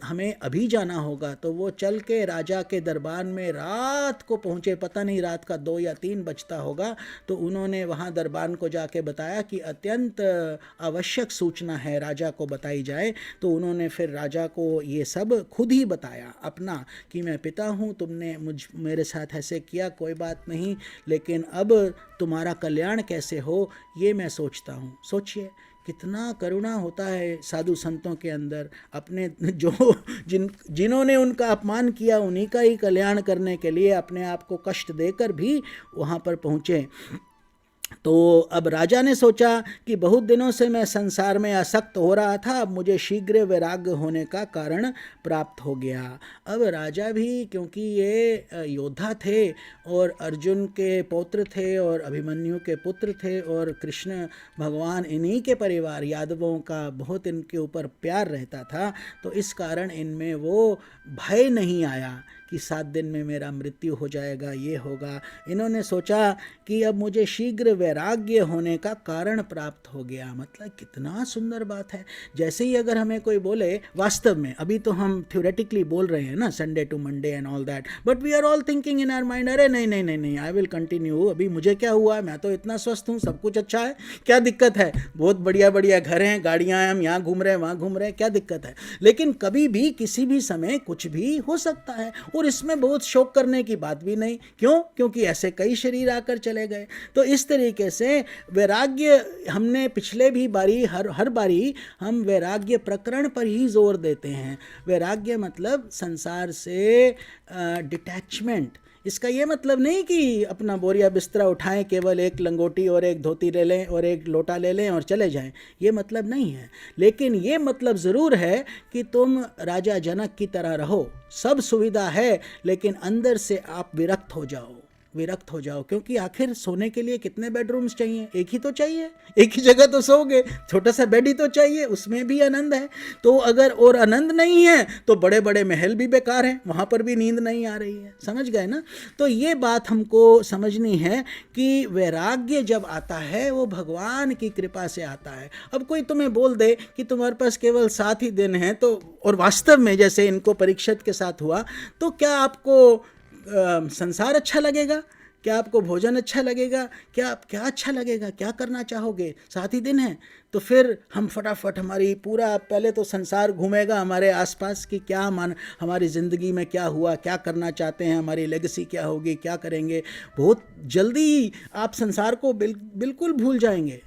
हमें अभी जाना होगा। तो वो चल के राजा के दरबार में रात को पहुँचे, पता नहीं रात का 2 या 3 बजता होगा। तो उन्होंने वहाँ दरबार को जाके बताया कि अत्यंत आवश्यक सूचना है, राजा को बताई जाए। तो उन्होंने फिर राजा को ये सब खुद ही बताया अपना कि मैं पिता हूँ, तुमने मेरे साथ ऐसे किया, कोई बात नहीं, लेकिन अब तुम्हारा कल्याण कैसे हो ये मैं सोचता हूँ। सोचिए कितना करुणा होता है साधु संतों के अंदर। अपने जिन्होंने उनका अपमान किया उन्हीं का ही कल्याण करने के लिए अपने आप को कष्ट देकर भी वहाँ पर पहुँचे। तो अब राजा ने सोचा कि बहुत दिनों से मैं संसार में आसक्त हो रहा था, अब मुझे शीघ्र वैराग्य होने का कारण प्राप्त हो गया। अब राजा भी, क्योंकि ये योद्धा थे और अर्जुन के पौत्र थे और अभिमन्यु के पुत्र थे और कृष्ण भगवान इन्हीं के परिवार यादवों का बहुत इनके ऊपर प्यार रहता था, तो इस कारण इनमें वो भय नहीं आया कि 7 दिन में मेरा मृत्यु हो जाएगा, ये होगा। इन्होंने सोचा कि अब मुझे शीघ्र वैराग्य होने का कारण प्राप्त हो गया। मतलब कितना सुंदर बात है। जैसे ही अगर हमें कोई बोले, वास्तव में अभी तो हम थ्योरेटिकली बोल रहे हैं ना, Sunday to Monday and all that, but we are all thinking in our mind, अरे नहीं नहीं नहीं नहीं, आई विल कंटिन्यू, अभी मुझे क्या हुआ, मैं तो इतना स्वस्थ हूँ, सब कुछ अच्छा है, क्या दिक्कत है, बहुत बढ़िया बढ़िया घर हैं, गाड़ियाँ हैं, हम यहाँ घूम रहे हैं, वहाँ घूम रहे हैं, क्या दिक्कत है। लेकिन कभी भी किसी भी समय कुछ भी हो सकता है, और इसमें बहुत शोक करने की बात भी नहीं। क्यों? क्योंकि ऐसे कई शरीर आकर चले गए। तो इस तरीके से वैराग्य, हमने पिछले भी बारी हर बारी हम वैराग्य प्रकरण पर ही जोर देते हैं। वैराग्य मतलब संसार से डिटैचमेंट। इसका ये मतलब नहीं कि अपना बोरिया बिस्तरा उठाएं, केवल एक लंगोटी और एक धोती ले लें और एक लोटा ले लें और चले जाएं, ये मतलब नहीं है। लेकिन ये मतलब ज़रूर है कि तुम राजा जनक की तरह रहो, सब सुविधा है, लेकिन अंदर से आप विरक्त हो जाओ, विरक्त हो जाओ। क्योंकि आखिर सोने के लिए कितने बेडरूम्स चाहिए? एक ही तो चाहिए, एक ही जगह तो सोओगे, छोटा सा बेड ही तो चाहिए, उसमें भी आनंद है। तो अगर और आनंद नहीं है तो बड़े बड़े महल भी बेकार हैं, वहाँ पर भी नींद नहीं आ रही है। समझ गए ना? तो ये बात हमको समझनी है कि वैराग्य जब आता है वो भगवान की कृपा से आता है। अब कोई तुम्हें बोल दे कि तुम्हारे पास केवल 7 ही दिन हैं, तो और वास्तव में जैसे इनको परीक्षित के साथ हुआ, तो क्या आपको संसार अच्छा लगेगा? क्या आपको भोजन अच्छा लगेगा? क्या अच्छा लगेगा? क्या करना चाहोगे? 7 ही दिन है, तो फिर हम फटाफट हमारी पूरा पहले तो संसार घूमेगा हमारे आसपास कि क्या हमारी ज़िंदगी में क्या हुआ, क्या करना चाहते हैं, हमारी लेगेसी क्या होगी, क्या करेंगे। बहुत जल्दी आप संसार को बिल्कुल भूल जाएंगे।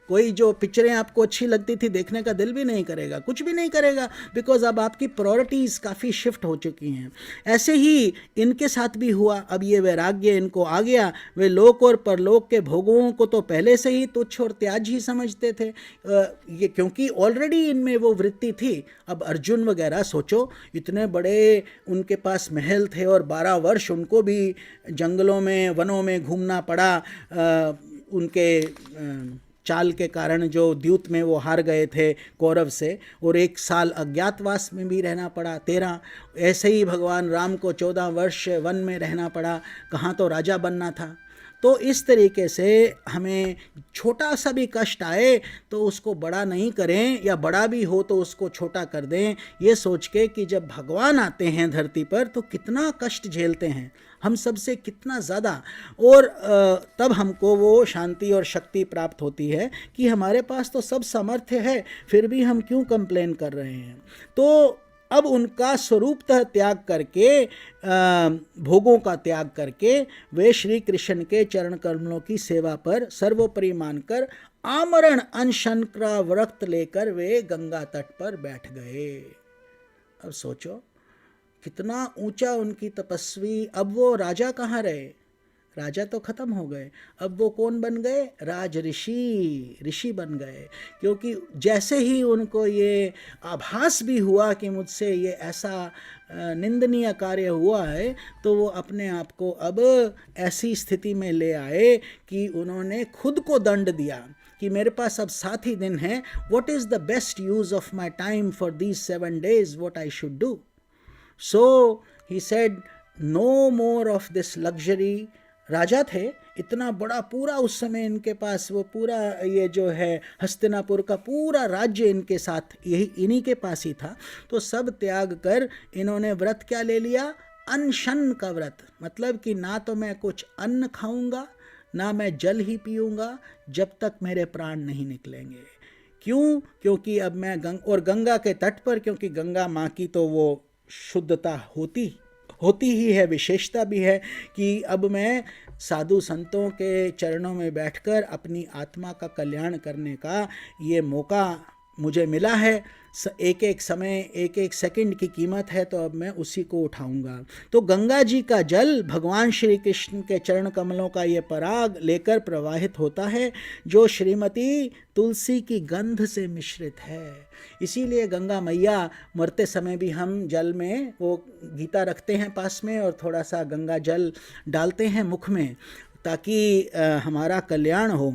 कोई जो पिक्चरें आपको अच्छी लगती थी देखने का दिल भी नहीं करेगा, कुछ भी नहीं करेगा, बिकॉज अब आपकी प्रायोरिटीज़ काफ़ी शिफ्ट हो चुकी हैं। ऐसे ही इनके साथ भी हुआ। अब ये वैराग्य इनको आ गया। वे लोक और परलोक के भोगों को तो पहले से ही तुच्छ और त्याज ही समझते थे, ये क्योंकि ऑलरेडी इनमें वो वृत्ति थी। अब अर्जुन वगैरह सोचो, इतने बड़े उनके पास महल थे और 12 वर्ष उनको भी जंगलों में, वनों में घूमना पड़ा, उनके चाल के कारण जो द्यूत में वो हार गए थे कौरव से, और 1 साल अज्ञातवास में भी रहना पड़ा, 13। ऐसे ही भगवान राम को 14 वर्ष वन में रहना पड़ा, कहाँ तो राजा बनना था। तो इस तरीके से हमें छोटा सा भी कष्ट आए तो उसको बड़ा नहीं करें, या बड़ा भी हो तो उसको छोटा कर दें, ये सोच के कि जब भगवान आते हैं धरती पर तो कितना कष्ट झेलते हैं हम सबसे, कितना ज़्यादा। और तब हमको वो शांति और शक्ति प्राप्त होती है कि हमारे पास तो सब सामर्थ्य है, फिर भी हम क्यों कंप्लेन कर रहे हैं। तो अब उनका स्वरूपतः त्याग करके, भोगों का त्याग करके, वे श्री कृष्ण के चरण कमलों की सेवा पर सर्वोपरि मानकर आमरण अनशन का व्रत लेकर वे गंगा तट पर बैठ गए। अब सोचो कितना ऊंचा उनकी तपस्वी। अब वो राजा कहाँ रहे? राजा तो खत्म हो गए। अब वो कौन बन गए? राज ऋषि बन गए। क्योंकि जैसे ही उनको ये आभास भी हुआ कि मुझसे ये ऐसा निंदनीय कार्य हुआ है, तो वो अपने आप को अब ऐसी स्थिति में ले आए कि उन्होंने खुद को दंड दिया कि मेरे पास अब 7 ही दिन हैं, what is the best use of my time for these 7 days, what I should do. So he said, no more of this luxury। राजा थे, इतना बड़ा पूरा उस समय इनके पास वो पूरा ये जो है हस्तिनापुर का पूरा राज्य इनके साथ, यही इन्हीं के पास ही था। तो सब त्याग कर इन्होंने व्रत क्या ले लिया? अनशन का व्रत। मतलब कि ना तो मैं कुछ अन्न खाऊंगा, ना मैं जल ही पीऊंगा जब तक मेरे प्राण नहीं निकलेंगे। क्यों? क्योंकि अब मैं और गंगा के तट पर, क्योंकि गंगा माँ की तो वो शुद्धता होती ही है, विशेषता भी है कि अब मैं साधु संतों के चरणों में बैठकर अपनी आत्मा का कल्याण करने का ये मौका मुझे मिला है। एक एक समय, एक एक सेकंड की कीमत है, तो अब मैं उसी को उठाऊंगा। तो गंगा जी का जल भगवान श्री कृष्ण के चरण कमलों का ये पराग लेकर प्रवाहित होता है, जो श्रीमती तुलसी की गंध से मिश्रित है। इसीलिए गंगा मैया, मरते समय भी हम जल में वो गीता रखते हैं पास में और थोड़ा सा गंगा जल डालते हैं मुख में, ताकि हमारा कल्याण हो।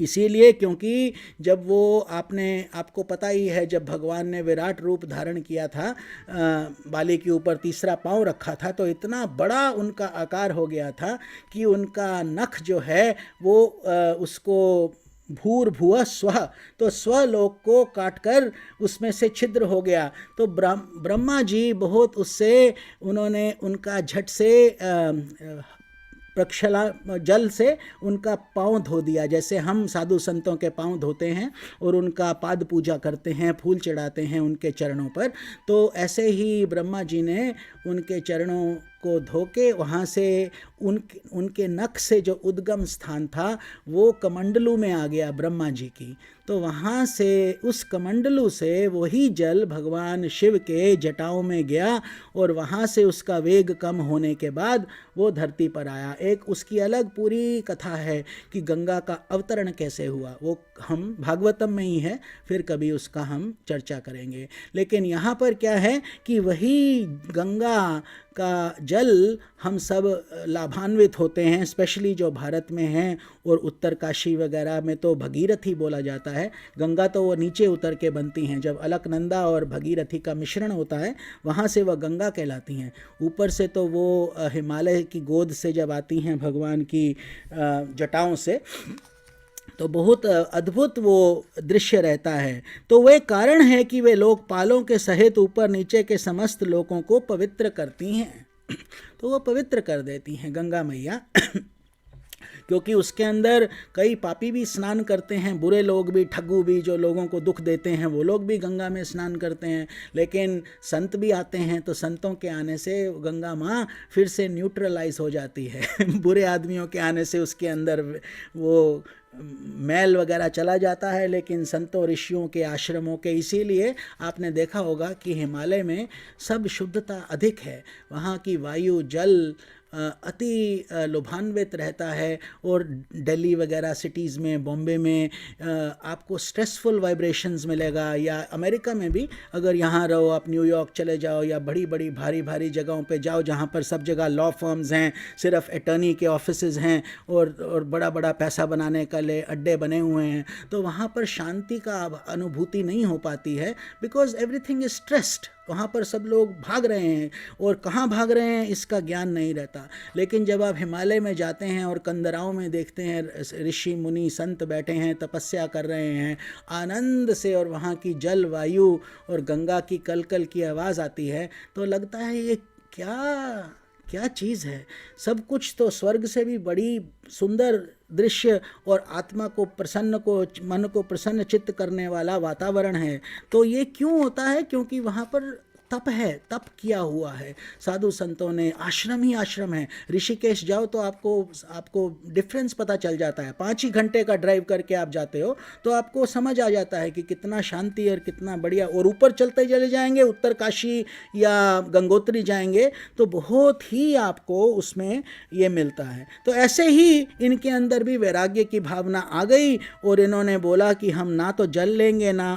इसीलिए क्योंकि जब वो आपको पता ही है, जब भगवान ने विराट रूप धारण किया था, बाली के ऊपर तीसरा पांव रखा था, तो इतना बड़ा उनका आकार हो गया था कि उनका नख जो है वो उसको भूर्भुवः स्वः, तो स्वलोक को काटकर उसमें से छिद्र हो गया। तो ब्रह्मा जी बहुत उससे उन्होंने उनका झट से प्रक्षाला जल से उनका पाँव धो दिया, जैसे हम साधु संतों के पाँव धोते हैं और उनका पाद पूजा करते हैं, फूल चढ़ाते हैं उनके चरणों पर। तो ऐसे ही ब्रह्मा जी ने उनके चरणों को धो के वहाँ से उनके नख से जो उद्गम स्थान था वो कमंडलू में आ गया ब्रह्मा जी की। तो वहाँ से उस कमंडलू से वही जल भगवान शिव के जटाओं में गया और वहाँ से उसका वेग कम होने के बाद वो धरती पर आया। एक उसकी अलग पूरी कथा है कि गंगा का अवतरण कैसे हुआ, वो हम भागवतम में ही है, फिर कभी उसका हम चर्चा करेंगे। लेकिन यहाँ पर क्या है कि वही गंगा का जल हम सब लाभान्वित होते हैं, स्पेशली जो भारत में हैं, और उत्तर काशी वगैरह में तो भगीरथी बोला जाता है। गंगा तो वो नीचे उतर के बनती हैं, जब अलकनंदा और भगीरथी का मिश्रण होता है वहाँ से वह गंगा कहलाती हैं। ऊपर से तो वो हिमालय की गोद से जब आती हैं भगवान की जटाओं से, तो बहुत अद्भुत वो दृश्य रहता है। तो वे कारण है कि वे लोकपालों के सहित ऊपर नीचे के समस्त लोगों को पवित्र करती हैं। तो वो पवित्र कर देती हैं गंगा मैया क्योंकि उसके अंदर कई पापी भी स्नान करते हैं, बुरे लोग भी, ठगू भी, जो लोगों को दुख देते हैं, वो लोग भी गंगा में स्नान करते हैं। लेकिन संत भी आते हैं, तो संतों के आने से गंगा माँ फिर से न्यूट्रलाइज हो जाती है बुरे आदमियों के आने से उसके अंदर वो मैल वगैरह चला जाता है। लेकिन संतों ऋषियों के आश्रमों के, इसीलिए आपने देखा होगा कि हिमालय में सब शुद्धता अधिक है, वहाँ की वायु जल अति लुभान्वित रहता है। और दिल्ली वगैरह सिटीज़ में, बॉम्बे में आपको स्ट्रेसफुल वाइब्रेशंस मिलेगा, या अमेरिका में भी अगर यहाँ रहो, आप न्यूयॉर्क चले जाओ या बड़ी बड़ी भारी भारी जगहों पे जाओ जहाँ पर सब जगह लॉ फर्म्स हैं, सिर्फ अटर्नी के ऑफिसेज हैं और बड़ा बड़ा पैसा बनाने का लिए अड्डे बने हुए हैं, तो वहाँ पर शांति का अनुभूति नहीं हो पाती है, बिकॉज एवरीथिंग इज स्ट्रेस्ड। वहाँ पर सब लोग भाग रहे हैं, और कहाँ भाग रहे हैं इसका ज्ञान नहीं रहता। लेकिन जब आप हिमालय में जाते हैं और कंदराओं में देखते हैं ऋषि मुनि संत बैठे हैं, तपस्या कर रहे हैं आनंद से, और वहाँ की जल वायु और गंगा की कलकल की आवाज़ आती है, तो लगता है ये क्या चीज़ है। सब कुछ तो स्वर्ग से भी बड़ी सुंदर दृश्य और आत्मा को प्रसन्न, मन को प्रसन्न चित्त करने वाला वातावरण है। तो ये क्यों होता है? क्योंकि वहाँ पर तप है, तप किया हुआ है साधु संतों ने, आश्रम ही आश्रम है। ऋषिकेश जाओ तो आपको डिफरेंस पता चल जाता है। 5 ही घंटे का ड्राइव करके आप जाते हो तो आपको समझ आ जाता है कि कितना शांति और कितना बढ़िया। और ऊपर चलते चले जाएंगे, उत्तर काशी या गंगोत्री जाएंगे तो बहुत ही आपको उसमें ये मिलता है। तो ऐसे ही इनके अंदर भी वैराग्य की भावना आ गई, और इन्होंने बोला कि हम ना तो जल लेंगे ना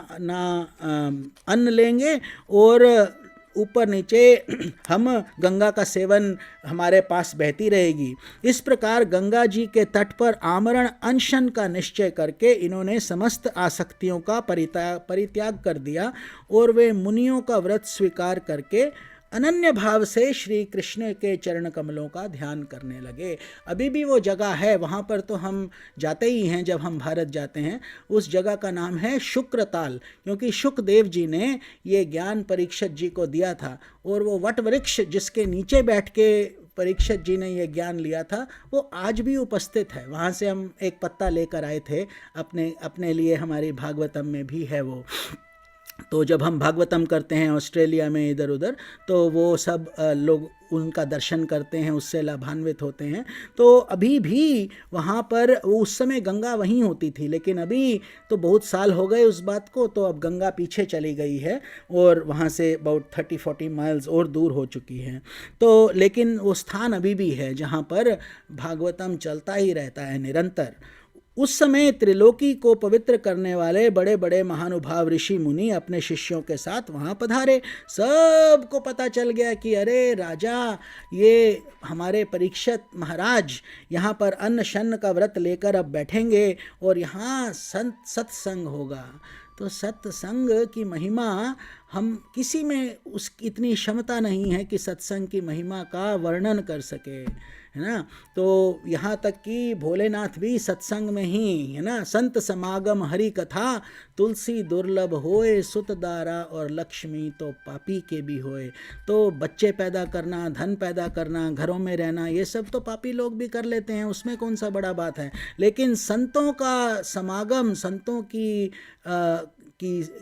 अन्न लेंगे, और ऊपर नीचे हम गंगा का सेवन हमारे पास बहती रहेगी। इस प्रकार गंगा जी के तट पर आमरण अनशन का निश्चय करके इन्होंने समस्त आसक्तियों का परित्याग कर दिया, और वे मुनियों का व्रत स्वीकार करके अनन्य भाव से श्री कृष्ण के चरण कमलों का ध्यान करने लगे। अभी भी वो जगह है, वहाँ पर तो हम जाते ही हैं जब हम भारत जाते हैं। उस जगह का नाम है शुक्रताल, क्योंकि शुकदेव जी ने ये ज्ञान परीक्षित जी को दिया था, और वो वट वृक्ष जिसके नीचे बैठ के परीक्षित जी ने ये ज्ञान लिया था वो आज भी उपस्थित है। वहाँ से हम एक पत्ता लेकर आए थे अपने लिए, हमारी भागवतम में भी है वो। तो जब हम भागवतम करते हैं ऑस्ट्रेलिया में इधर उधर, तो वो सब लोग उनका दर्शन करते हैं, उससे लाभान्वित होते हैं। तो अभी भी वहाँ पर उस समय गंगा वहीं होती थी, लेकिन अभी तो बहुत साल हो गए उस बात को, तो अब गंगा पीछे चली गई है और वहाँ से अबाउट 30-40 माइल्स और दूर हो चुकी है। तो लेकिन वो स्थान अभी भी है जहाँ पर भागवतम चलता ही रहता है निरंतर। उस समय त्रिलोकी को पवित्र करने वाले बड़े बड़े महानुभाव ऋषि मुनि अपने शिष्यों के साथ वहाँ पधारे। सबको पता चल गया कि अरे राजा, ये हमारे परीक्षित महाराज यहाँ पर अन्न शन्न का व्रत लेकर अब बैठेंगे और यहाँ सत्संग होगा। तो सत्संग की महिमा हम किसी में उस इतनी क्षमता नहीं है कि सत्संग की महिमा का वर्णन कर सके, है ना। तो यहाँ तक कि भोलेनाथ भी सत्संग में ही, है ना, संत समागम हरि कथा, तुलसी दुर्लभ होए, सुत दारा और लक्ष्मी तो पापी के भी होए। तो बच्चे पैदा करना, धन पैदा करना, घरों में रहना, ये सब तो पापी लोग भी कर लेते हैं, उसमें कौन सा बड़ा बात है। लेकिन संतों का समागम, संतों की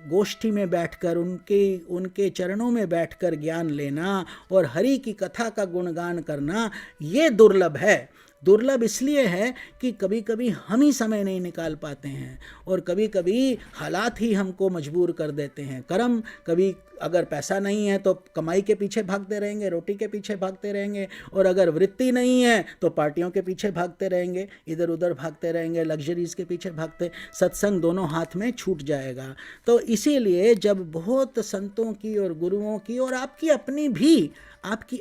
गोष्ठी में बैठकर, उनके चरणों में बैठकर ज्ञान लेना और हरि की कथा का गुणगान करना, ये दुर्लभ है। दुर्लभ इसलिए है कि कभी कभी हम ही समय नहीं निकाल पाते हैं और कभी कभी हालात ही हमको मजबूर कर देते हैं। कर्म, कभी अगर पैसा नहीं है तो कमाई के पीछे भागते रहेंगे, रोटी के पीछे भागते रहेंगे, और अगर वृत्ति नहीं है तो पार्टियों के पीछे भागते रहेंगे, इधर उधर भागते रहेंगे, लग्जरीज के पीछे भागते, सत्संग दोनों हाथ में छूट जाएगा। तो इसीलिए जब बहुत संतों की और गुरुओं की और आपकी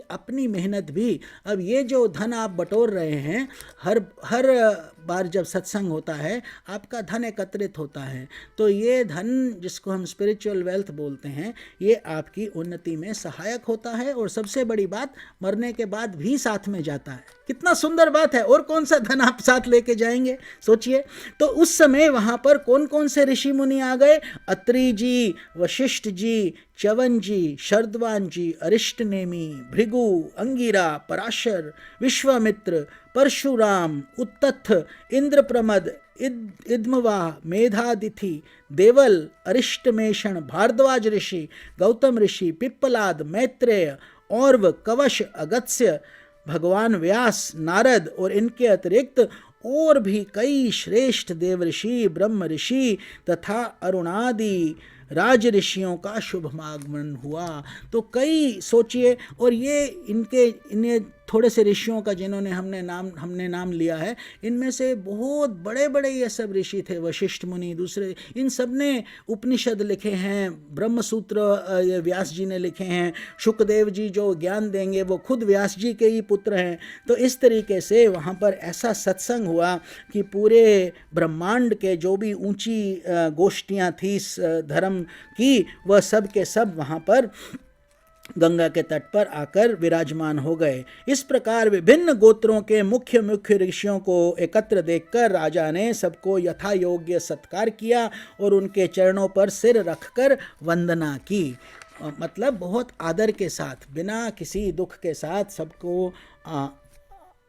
अपनी मेहनत भी, अब ये जो धन आप बटोर रहे हैं, हर बार जब सत्संग होता है आपका धन एकत्रित होता है, तो ये धन जिसको हम स्पिरिचुअल वेल्थ बोलते हैं, ये आपकी उन्नति में सहायक होता है और सबसे बड़ी बात, मरने के बाद भी साथ में जाता है। कितना सुंदर बात है। और कौन सा धन आप साथ लेके जाएंगे, सोचिए। तो उस समय वहाँ पर कौन कौन से ऋषि मुनि आ गए? अत्रि जी, वशिष्ठ जी, च्यवन जी, शरद्वान जी, अरिष्टनेमी, भृगु, अंगिरा, पराशर, विश्वामित्र, परशुराम, उत्तथ, इंद्रप्रमद, इद्मवा, मेधादिथि, देवल, अरिष्टमेषण, भारद्वाज ऋषि, गौतम ऋषि, पिप्पलाद, मैत्रेय, और्व, कवश, अगस्त्य, भगवान व्यास, नारद और इनके अतिरिक्त और भी कई श्रेष्ठ देव ऋषि, ब्रह्म ऋषि तथा अरुणादि राज ऋषियों का शुभ आगमन हुआ। तो कई सोचिए, और ये इन्हें थोड़े से ऋषियों का जिन्होंने हमने नाम लिया है, इनमें से बहुत बड़े बड़े ये सब ऋषि थे। वशिष्ठ मुनि, दूसरे, इन सब ने उपनिषद लिखे हैं, ब्रह्मसूत्र व्यास जी ने लिखे हैं, शुकदेव जी जो ज्ञान देंगे वो खुद व्यास जी के ही पुत्र हैं। तो इस तरीके से वहाँ पर ऐसा सत्संग हुआ कि पूरे ब्रह्मांड के जो भी ऊंची गोष्ठियाँ थी धर्म की, वह सब के सब वहाँ पर गंगा के तट पर आकर विराजमान हो गए। इस प्रकार विभिन्न गोत्रों के मुख्य ऋषियों को एकत्र देखकर राजा ने सबको यथा योग्य सत्कार किया और उनके चरणों पर सिर रखकर वंदना की। मतलब बहुत आदर के साथ, बिना किसी दुख के साथ सबको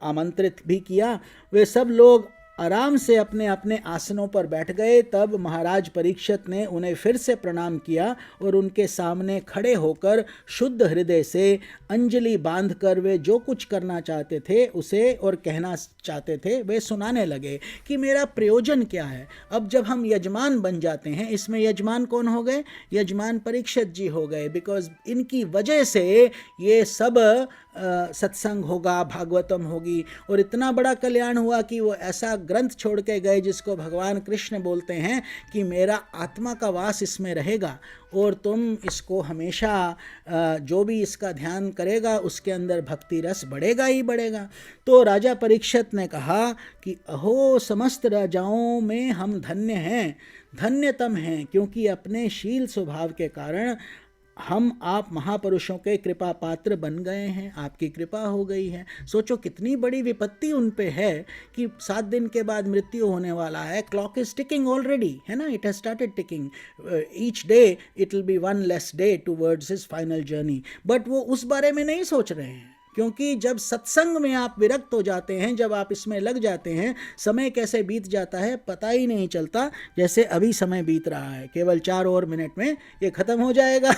आमंत्रित भी किया। वे सब लोग आराम से अपने अपने आसनों पर बैठ गए। तब महाराज परीक्षित ने उन्हें फिर से प्रणाम किया और उनके सामने खड़े होकर शुद्ध हृदय से अंजलि बांधकर वे जो कुछ करना चाहते थे उसे और कहना चाहते थे वे सुनाने लगे कि मेरा प्रयोजन क्या है। अब जब हम यजमान बन जाते हैं, इसमें यजमान कौन हो गए? यजमान परीक्षित जी हो गए, बिकॉज इनकी वजह से ये सब सत्संग होगा, भागवतम होगी, और इतना बड़ा कल्याण हुआ कि वो ऐसा ग्रंथ छोड़ के गए जिसको भगवान कृष्ण बोलते हैं कि मेरा आत्मा का वास इसमें रहेगा और तुम इसको हमेशा जो भी इसका ध्यान करेगा उसके अंदर भक्ति रस बढ़ेगा ही बढ़ेगा। तो राजा परीक्षित ने कहा कि अहो, समस्त राजाओं में हम धन्य हैं, धन्यतम हैं, क्योंकि अपने शील स्वभाव के कारण हम आप महापुरुषों के कृपा पात्र बन गए हैं, आपकी कृपा हो गई है। सोचो कितनी बड़ी विपत्ति उन पे है कि 7 दिन के बाद मृत्यु होने वाला है। क्लॉक इज टिकिंग ऑलरेडी, है ना, it has started ticking. Each day it will be one less day towards his final journey. But वो उस बारे में नहीं सोच रहे हैं, क्योंकि जब सत्संग में आप विरक्त हो जाते हैं, जब आप इसमें लग जाते हैं, समय कैसे बीत जाता है पता ही नहीं चलता। जैसे अभी समय बीत रहा है, केवल 4 और मिनट में ये खत्म हो जाएगा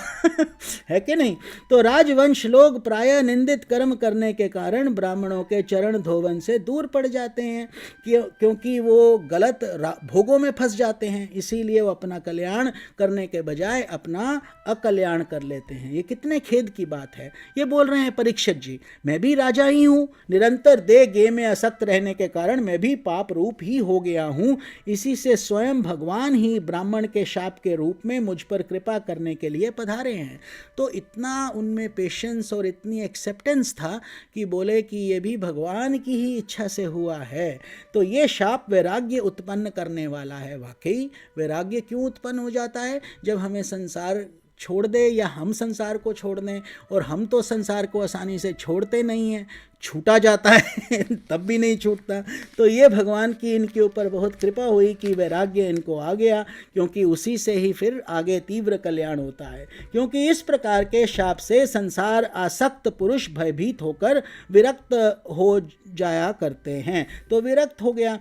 है कि नहीं। तो राजवंश लोग प्रायः निंदित कर्म करने के कारण ब्राह्मणों के चरण धोवन से दूर पड़ जाते हैं, क्योंकि वो गलत भोगों में फंस जाते हैं। इसीलिए वो अपना कल्याण करने के बजाय अपना अकल्याण कर लेते हैं। ये कितने खेद की बात है। ये बोल रहे हैं परीक्षित जी। मैं भी राजा ही हूँ, निरंतर देह गे में असक्त रहने के कारण मैं भी पाप रूप ही हो गया हूँ। इसी से स्वयं भगवान ही ब्राह्मण के शाप के रूप में मुझ पर कृपा करने के लिए पधारे हैं। तो इतना उनमें पेशेंस और इतनी एक्सेप्टेंस था कि बोले कि ये भी भगवान की ही इच्छा से हुआ है। तो ये शाप वैराग्य उत्पन्न करने वाला है। वाकई वैराग्य क्यों उत्पन्न हो जाता है? जब हमें संसार छोड़ दे या हम संसार को छोड़ दें, और हम तो संसार को आसानी से छोड़ते नहीं हैं, छूटा जाता है तब भी नहीं छूटता। तो ये भगवान की इनके ऊपर बहुत कृपा हुई कि वैराग्य इनको आ गया, क्योंकि उसी से ही फिर आगे तीव्र कल्याण होता है। क्योंकि इस प्रकार के शाप से संसार आसक्त पुरुष भयभीत होकर विरक्त हो जाया करते हैं। तो विरक्त हो गया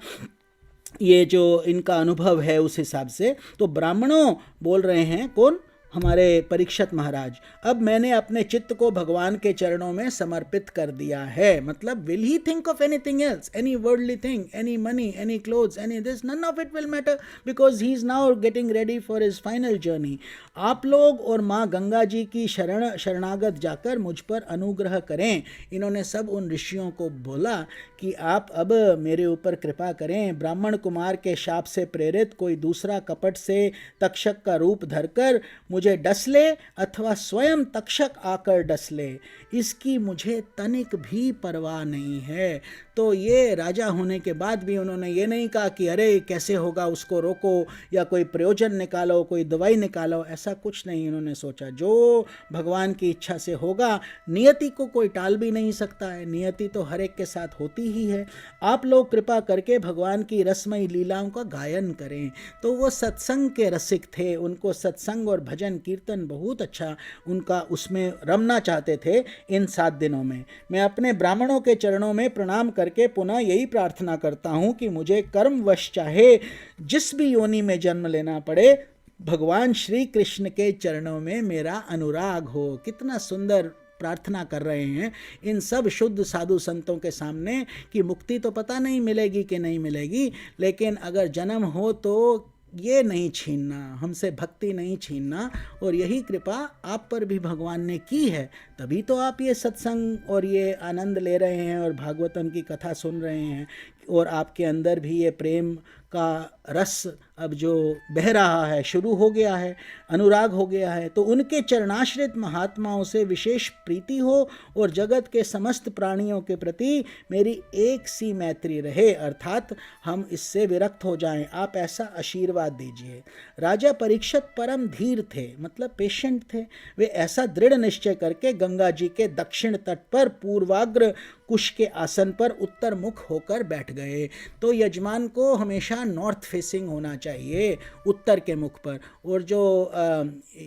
ये जो इनका अनुभव है उस हिसाब से। तो ब्राह्मणों बोल रहे हैं, कौन? हमारे परीक्षित महाराज, अब मैंने अपने चित्त को भगवान के चरणों में समर्पित कर दिया है। मतलब will he think of anything else, any worldly thing, any money, any clothes, any this, none of it will matter, because he is now getting ready for his final journey. आप लोग और माँ गंगा जी की शरणागत जाकर मुझ पर अनुग्रह करें। इन्होंने सब उन ऋषियों को बोला कि आप अब मेरे ऊपर कृपा करें। ब्राह्मण कुमार के शाप से प्रेरित कोई दूसरा कपट से तक्षक का रूप धरकर मुझे डस ले अथवा स्वयं तक्षक आकर डस ले, इसकी मुझे तनिक भी परवाह नहीं है। तो ये राजा होने के बाद भी उन्होंने ये नहीं कहा कि अरे कैसे होगा, उसको रोको या कोई प्रयोजन निकालो, कोई दवाई निकालो, ऐसा कुछ नहीं इन्होंने सोचा। जो भगवान की इच्छा से होगा, नियति को कोई टाल भी नहीं सकता है, नियति तो हर एक के साथ होती ही है। आप लोग कृपा करके भगवान की रसमयी लीलाओं का गायन करें। तो वो सत्संग के रसिक थे, उनको सत्संग और भजन कीर्तन बहुत अच्छा उनका उसमें रमना चाहते थे। इन 7 दिनों में मैं अपने ब्राह्मणों के चरणों में प्रणाम करके पुनः यही प्रार्थना करता हूँ कि मुझे कर्मवश चाहे जिस भी योनि में जन्म लेना पड़े, भगवान श्री कृष्ण के चरणों में मेरा अनुराग हो। कितना सुंदर प्रार्थना कर रहे हैं इन सब शुद्ध साधु संतों के सामने कि मुक्ति तो पता नहीं मिलेगी कि नहीं मिलेगी, लेकिन अगर जन्म हो तो ये नहीं छीनना, हमसे भक्ति नहीं छीनना। और यही कृपा आप पर भी भगवान ने की है, तभी तो आप ये सत्संग और ये आनंद ले रहे हैं और भागवतम की कथा सुन रहे हैं, और आपके अंदर भी ये प्रेम का रस अब जो बह रहा है, शुरू हो गया है, अनुराग हो गया है। तो उनके चरणाश्रित महात्माओं से विशेष प्रीति हो और जगत के समस्त प्राणियों के प्रति मेरी एक सी मैत्री रहे, अर्थात हम इससे विरक्त हो जाएं। आप ऐसा आशीर्वाद दीजिए। राजा परीक्षित परम धीर थे, मतलब पेशेंट थे। वे ऐसा दृढ़ निश्चय करके गंगा जी के दक्षिण तट पर पूर्वाग्र कुश के आसन पर उत्तर मुख होकर बैठ गए। तो यजमान को हमेशा नॉर्थ फेसिंग होना चाहिए, उत्तर के मुख पर। और जो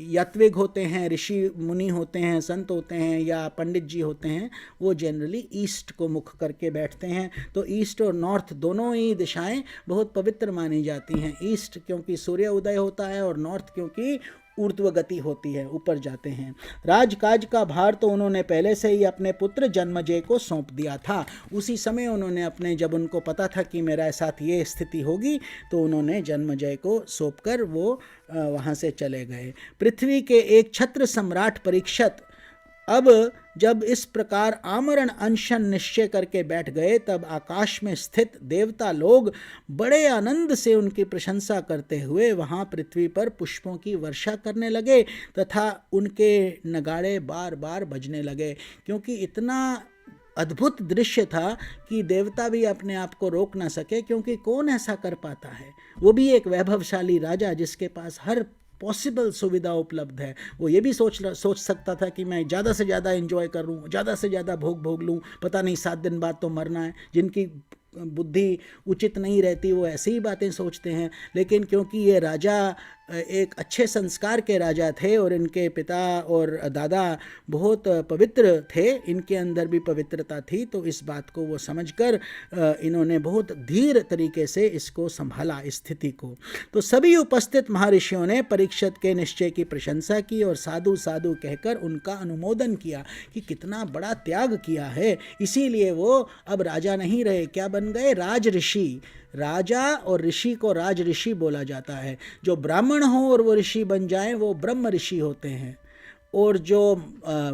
यात्विक होते हैं, ऋषि मुनि होते हैं, संत होते हैं या पंडित जी होते हैं, वो जनरली ईस्ट को मुख करके बैठते हैं। तो ईस्ट और नॉर्थ दोनों ही दिशाएं बहुत पवित्र मानी जाती हैं। ईस्ट क्योंकि सूर्य उदय होता है और नॉर्थ क्योंकि ऊर्ध्व गति होती है, ऊपर जाते हैं। राजकाज का भार तो उन्होंने पहले से ही अपने पुत्र जन्मजय को सौंप दिया था। उसी समय उन्होंने अपने, जब उनको पता था कि मेरा साथ ये स्थिति होगी, तो उन्होंने जन्मजय को सौंप कर वो वहाँ से चले गए। पृथ्वी के एक छत्र सम्राट परीक्षित अब जब इस प्रकार आमरण अनशन निश्चय करके बैठ गए, तब आकाश में स्थित देवता लोग बड़े आनंद से उनकी प्रशंसा करते हुए वहाँ पृथ्वी पर पुष्पों की वर्षा करने लगे तथा उनके नगाड़े बार बार बजने लगे। क्योंकि इतना अद्भुत दृश्य था कि देवता भी अपने आप को रोक ना सके, क्योंकि कौन ऐसा कर पाता है। वो भी एक वैभवशाली राजा जिसके पास हर पॉसिबल सुविधा उपलब्ध है। वो ये भी सोच सकता था कि मैं ज़्यादा से ज़्यादा एंजॉय कर लूँ, ज़्यादा से ज़्यादा भोग लूँ, पता नहीं 7 दिन बाद तो मरना है। जिनकी बुद्धि उचित नहीं रहती वो ऐसी ही बातें सोचते हैं। लेकिन क्योंकि ये राजा एक अच्छे संस्कार के राजा थे और इनके पिता और दादा बहुत पवित्र थे, इनके अंदर भी पवित्रता थी, तो इस बात को वो समझकर इन्होंने बहुत धीर तरीके से इसको संभाला, इस स्थिति को। तो सभी उपस्थित महर्षियों ने परीक्षित के निश्चय की प्रशंसा की और साधु साधु कहकर उनका अनुमोदन किया कि कितना बड़ा त्याग किया है। इसीलिए वो अब राजा नहीं रहे, क्या बन गए? राज ऋषि। राजा और ऋषि को राज ऋषि बोला जाता है। जो ब्राह्मण हो और वो ऋषि बन जाएं वो ब्रह्म ऋषि होते हैं। और जो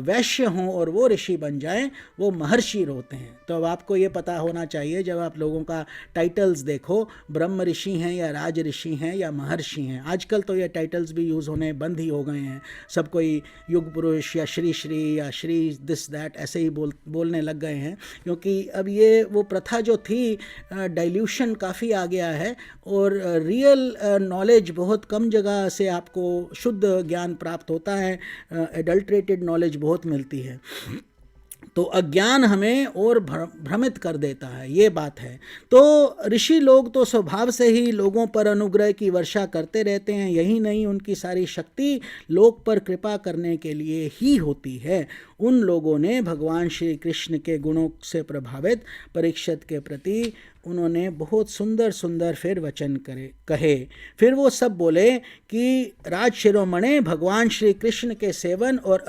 वैश्य हों और वो ऋषि बन जाएं, वो महर्षि होते हैं। तो अब आपको ये पता होना चाहिए, जब आप लोगों का टाइटल्स देखो, ब्रह्म ऋषि हैं या राज ऋषि हैं या महर्षि हैं। आजकल तो ये टाइटल्स भी यूज़ होने बंद ही हो गए हैं। सब कोई युग पुरुष या श्री श्री या श्री दिस दैट ऐसे ही बोलने लग गए हैं, क्योंकि अब ये वो प्रथा जो थी, डाइल्यूशन काफ़ी आ गया है, और रियल नॉलेज बहुत कम जगह से आपको शुद्ध ज्ञान प्राप्त होता है, एडल्ट्रेटेड नॉलेज बहुत मिलती है। तो अज्ञान हमें और भ्रमित कर देता है, ये बात है। तो ऋषि लोग तो स्वभाव से ही लोगों पर अनुग्रह की वर्षा करते रहते हैं। यही नहीं, उनकी सारी शक्ति लोक पर कृपा करने के लिए ही होती है। उन लोगों ने भगवान श्री कृष्ण के गुणों से प्रभावित परीक्षित के प्रति उन्होंने बहुत सुंदर सुंदर फिर वचन कहे। फिर वो सब बोले कि राज शिरोमणे, भगवान श्री कृष्ण के सेवन और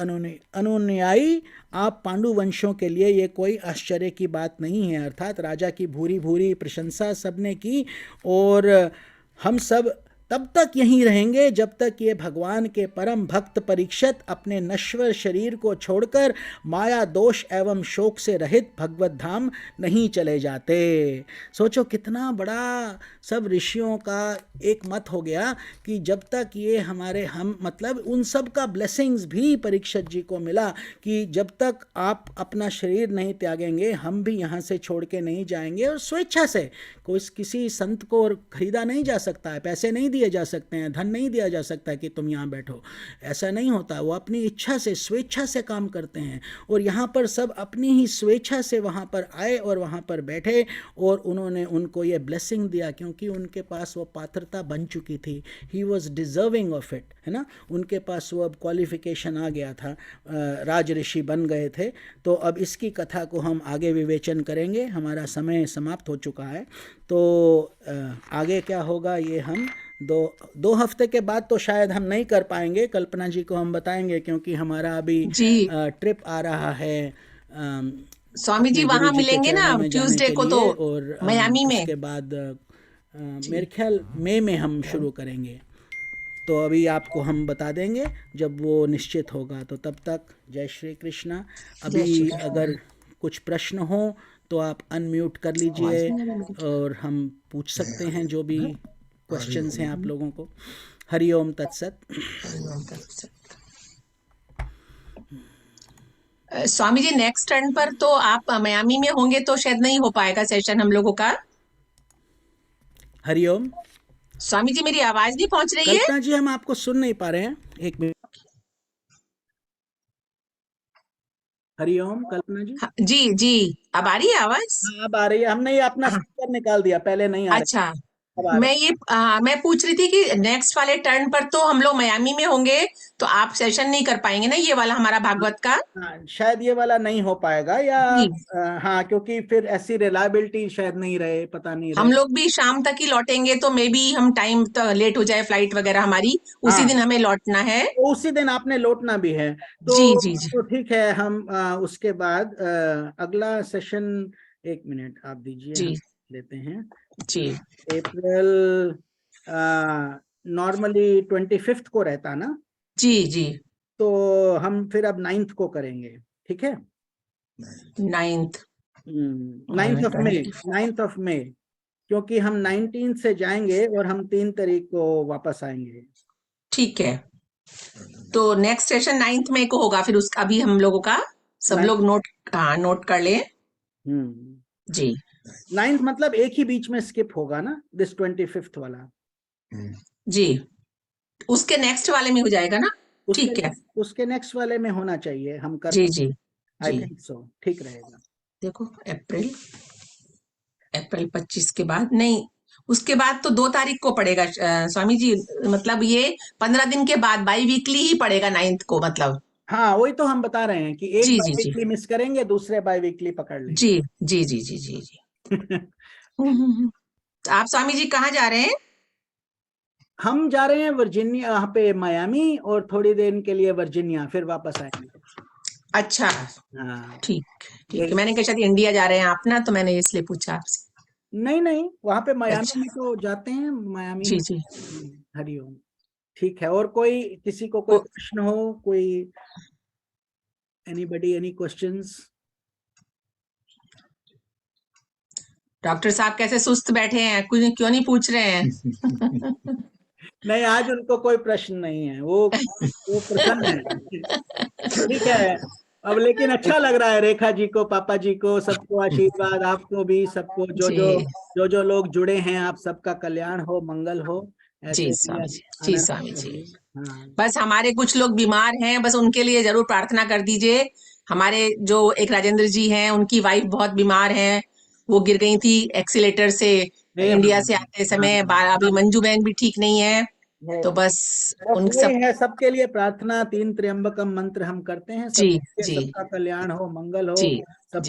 अनुयायी आप पांडु वंशों के लिए ये कोई आश्चर्य की बात नहीं है। अर्थात राजा की भूरी भूरी प्रशंसा सबने की, और हम सब तब तक यहीं रहेंगे जब तक ये भगवान के परम भक्त परीक्षित अपने नश्वर शरीर को छोड़कर माया दोष एवं शोक से रहित भगवत धाम नहीं चले जाते। सोचो कितना बड़ा सब ऋषियों का एक मत हो गया कि जब तक ये हम मतलब उन सब का ब्लेसिंग्स भी परीक्षित जी को मिला कि जब तक आप अपना शरीर नहीं त्यागेंगे, हम भी यहाँ से छोड़ के नहीं जाएंगे। और स्वेच्छा से, कोई किसी संत को खरीदा नहीं जा सकता है, पैसे नहीं दिए जा सकते हैं, धन नहीं दिया जा सकता है कि तुम यहाँ बैठो, ऐसा नहीं होता। वो अपनी इच्छा से, स्वेच्छा से काम करते हैं। और यहाँ पर सब अपनी ही स्वेच्छा से वहाँ पर आए और वहाँ पर बैठे, और उन्होंने उनको ये ब्लेसिंग दिया क्योंकि उनके पास वो पात्रता बन चुकी थी। He was deserving of it, है ना। उनके पास वो अब क्वालिफिकेशन आ गया था, राज ऋषि बन गए थे। तो अब इसकी कथा को हम आगे विवेचन करेंगे। हमारा समय समाप्त हो चुका है। तो आगे क्या होगा ये हम दो हफ्ते के बाद तो शायद हम नहीं कर पाएंगे। कल्पना जी को हम बताएंगे, क्योंकि हमारा अभी जी ट्रिप आ रहा है स्वामी जी, अपने वहां गुरुजी के मिलेंगे ना चरणों में जाने ट्यूसडे के को तो लिए। और मियामी में। उसके बाद जी मेरे ख्याल मई में हम शुरू करेंगे। तो अभी आपको हम बता देंगे जब वो निश्चित होगा। तो तब तक जय श्री कृष्णा। जय अभी श्री अगर कुछ प्रश्न हो तो आप अनम्यूट कर लीजिए और हम पूछ सकते हैं जो भी क्वेश्चंस हैं आप लोगों को। हरि ओम तत्सत। स्वामी जी, नेक्स्ट टर्न पर तो आप मियामी में होंगे तो शायद नहीं हो पाएगा सेशन हम लोगों का। हरि ओम। स्वामी जी, मेरी आवाज नहीं पहुंच रही है? कल्पना जी, हम आपको सुन नहीं पा रहे हैं, एक मिनट। हरि ओम कल्पना जी। हाँ, जी जी, अब आ रही है आवाज? हाँ, अब आ रही है। हमने ये अपना हाँ, स्पीकर निकाल दिया, पहले नहीं आ रहे, अच्छा। अब आ रहे। मैं पूछ रही थी कि नेक्स्ट वाले टर्न पर तो हम लोग मियामी में होंगे, तो आप सेशन नहीं कर पाएंगे ना ये वाला हमारा भागवत का? हाँ, शायद ये वाला नहीं हो पाएगा, या जी, हाँ, क्योंकि फिर ऐसी रिलायबिलिटी शायद नहीं रहे, पता नहीं हम रहे। लोग भी शाम तक ही लौटेंगे तो मे बी हम टाइम तो लेट हो जाए, फ्लाइट वगैरह हमारी उसी हाँ, दिन हमें लौटना है। तो उसी दिन आपने लौटना भी है। जी तो जी जी तो ठीक है। हम उसके बाद अगला सेशन, एक मिनट आप दीजिए, जी हम लेते हैं। जी अप्रैल नॉर्मली 25 को रहता ना, जी जी। तो हम फिर अब 9 को करेंगे, ठीक है। 9th 9 ऑफ मई, क्योंकि हम 19 से जाएंगे और हम 3 तारीख को वापस आएंगे। ठीक है। तो नेक्स्ट सेशन 9th मई को होगा, फिर उसका भी हम लोगों का सब लोग नोट कर ले। जी 9 मतलब एक ही बीच में स्किप होगा ना, दिस 25 वाला। जी, उसके नेक्स्ट वाले में हो जाएगा ना? ठीक है। उसके नेक्स्ट वाले में होना चाहिए, हम कर जी जी आई जी। थिंक सो, ठीक रहेगा। देखो, अप्रैल 25 के बाद नहीं, उसके बाद तो 2 तारीख को पड़ेगा स्वामी जी। मतलब ये 15 दिन के बाद बाई वीकली ही पड़ेगा 9th को, मतलब। हाँ, वही तो हम बता रहे हैं कि एक जी बाई जी जी वीकली मिस करेंगे, दूसरे बाई वीकली पकड़ जी लेंगे। जी जी जी जी जी। तो आप स्वामी जी कहाँ जा रहे हैं? हम जा रहे हैं वर्जीनिया, यहाँ पे मायामी, और थोड़ी देर के लिए वर्जीनिया, फिर वापस आएंगे। अच्छा, हाँ, ठीक ठीक है। मैंने कहा शायद इंडिया जा रहे हैं आप ना, तो मैंने इसलिए पूछा आपसे। नहीं नहीं, वहां पे मायामी अच्छा, में तो जाते हैं, मायामी जी में। जी। हरिओम। ठीक है, और कोई किसी को कोई प्रश्न हो, कोई एनीबडी, एनी क्वेश्चंस? डॉक्टर साहब कैसे सुस्त बैठे हैं, कुछ क्यों नहीं पूछ रहे हैं? नहीं, आज उनको कोई प्रश्न नहीं है, वो प्रसन्न है। ठीक है, अब लेकिन अच्छा लग रहा है रेखा जी को, पापा जी को, सबको आशीर्वाद, आपको भी, सबको, जो लोग जुड़े हैं, आप सबका कल्याण हो, मंगल हो, ऐसे जी ही स्वामी जी, जी आनंद स्वामी जी। रहिए। हाँ, बस हमारे कुछ लोग बीमार हैं, बस उनके लिए जरूर प्रार्थना कर दीजिए। हमारे जो एक राजेंद्र जी हैं, उनकी वाइफ बहुत बीमार हैं, वो गिर गई थी एक्सीलेटर से हे इंडिया से भगवान। आते समय। हाँ, अभी मंजू बहन भी ठीक नहीं है, तो बस उन वही सब। है, सबके लिए प्रार्थना, 3 त्र्यंबकम मंत्र हम करते हैं, जी जी सबका कल्याण हो, मंगल हो, जी जी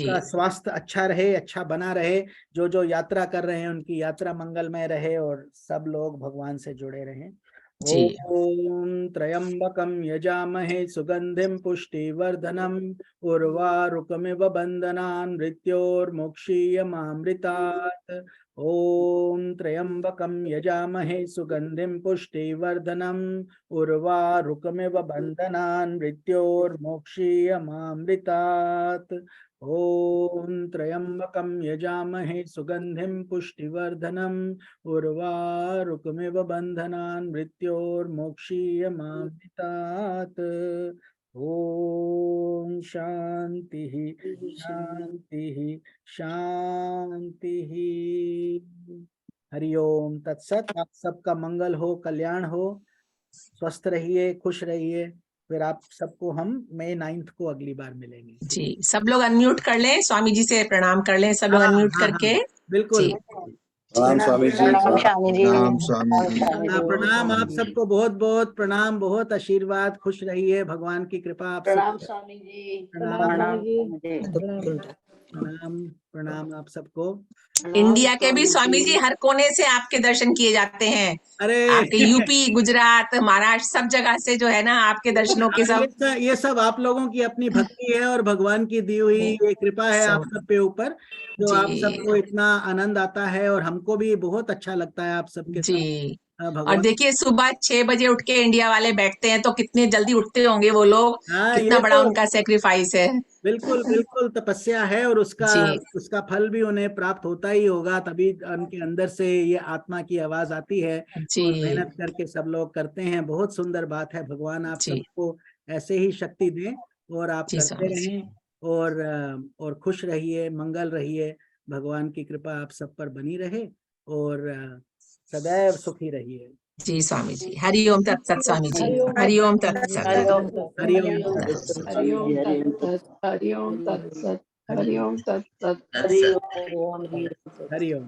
सबका स्वास्थ्य अच्छा रहे, अच्छा बना रहे, जो यात्रा कर रहे हैं उनकी यात्रा मंगलमय रहे, और सब लोग भगवान से जुड़े रहें। जी ओम त्र्यंबकम यजामहे सुगंधिम पुष्टिवर्धनम उर्वारुकमिव बंधनान् मृत्योर्मुक्षीयमामृतात्। ओम त्र्यंबकम यजामहे सुगंधिम पुष्टिवर्धनम उर्वारुकमिव बंधनान् मृत्योर्मुक्षीयमामृतात्। ओम त्र्यंबकम यजामहे सुगंधिम पुष्टिवर्धनम उर्वारुकमिव बंधनान् मृत्योर्मुक्षीयमामृतात्। ओम शांति शांति शांति। हरिओम तत्सत। आप सबका मंगल हो, कल्याण हो, स्वस्थ रहिए, खुश रहिए। फिर आप सबको हम मई 9 को अगली बार मिलेंगे। जी। सब लोग अनम्यूट कर लें, स्वामी जी से प्रणाम कर लें, सब लोग हाँ अनम्यूट हाँ करके। हाँ, बिल्कुल। जी प्रणाम स्वामी जी। प्रणाम स्वामी जी। प्रणाम स्वामी जी। प्रणाम आप सबको, बहुत बहुत प्रणाम, बहुत आशीर्वाद, खुश रहिए, भगवान की कृपा आप सब। प्रणाम स्वामी जी। प्रणाम प्रणाम प्रणाम आप सबको। इंडिया के भी स्वामी जी हर कोने से आपके दर्शन किए जाते हैं। अरे आपके यूपी, गुजरात, महाराष्ट्र, सब जगह से जो है ना आपके दर्शनों के सब। ये सब आप लोगों की अपनी भक्ति है और भगवान की दी हुई ये कृपा है आप सब सब पे ऊपर, जो आप जी सबको इतना आनंद आता है, और हमको भी बहुत अच्छा लगता है आप सबके साथ। जी। और भगवान। देखिए सुबह 6 बजे उठ के इंडिया वाले बैठते हैं, तो कितने जल्दी उठते होंगे वो लोग, हाँ, कितना ये बड़ा तो उनका सेक्रीफाइस है। बिल्कुल बिल्कुल तपस्या है, और उसका जी उसका फल भी उन्हें प्राप्त होता ही होगा, तभी उनके अंदर से ये आत्मा की आवाज आती है, जी और मेहनत करके सब लोग करते हैं। बहुत सुंदर बात है, भगवान आप जी सबको ऐसे ही शक्ति दें, और आप जी करते स्वामी जी। रहें, और खुश रहिए, मंगल रहिए, भगवान की कृपा आप सब पर बनी रहे, और सदैव सुखी रहिए। जी स्वामी जी। हरि ओम तत्सत स्वामी जी। हरि ओम तत्सत। हरिओम हरिओम तत्सत। हरिओम हरिओम तत्सत। हरिओम तत्सत। हरिओम।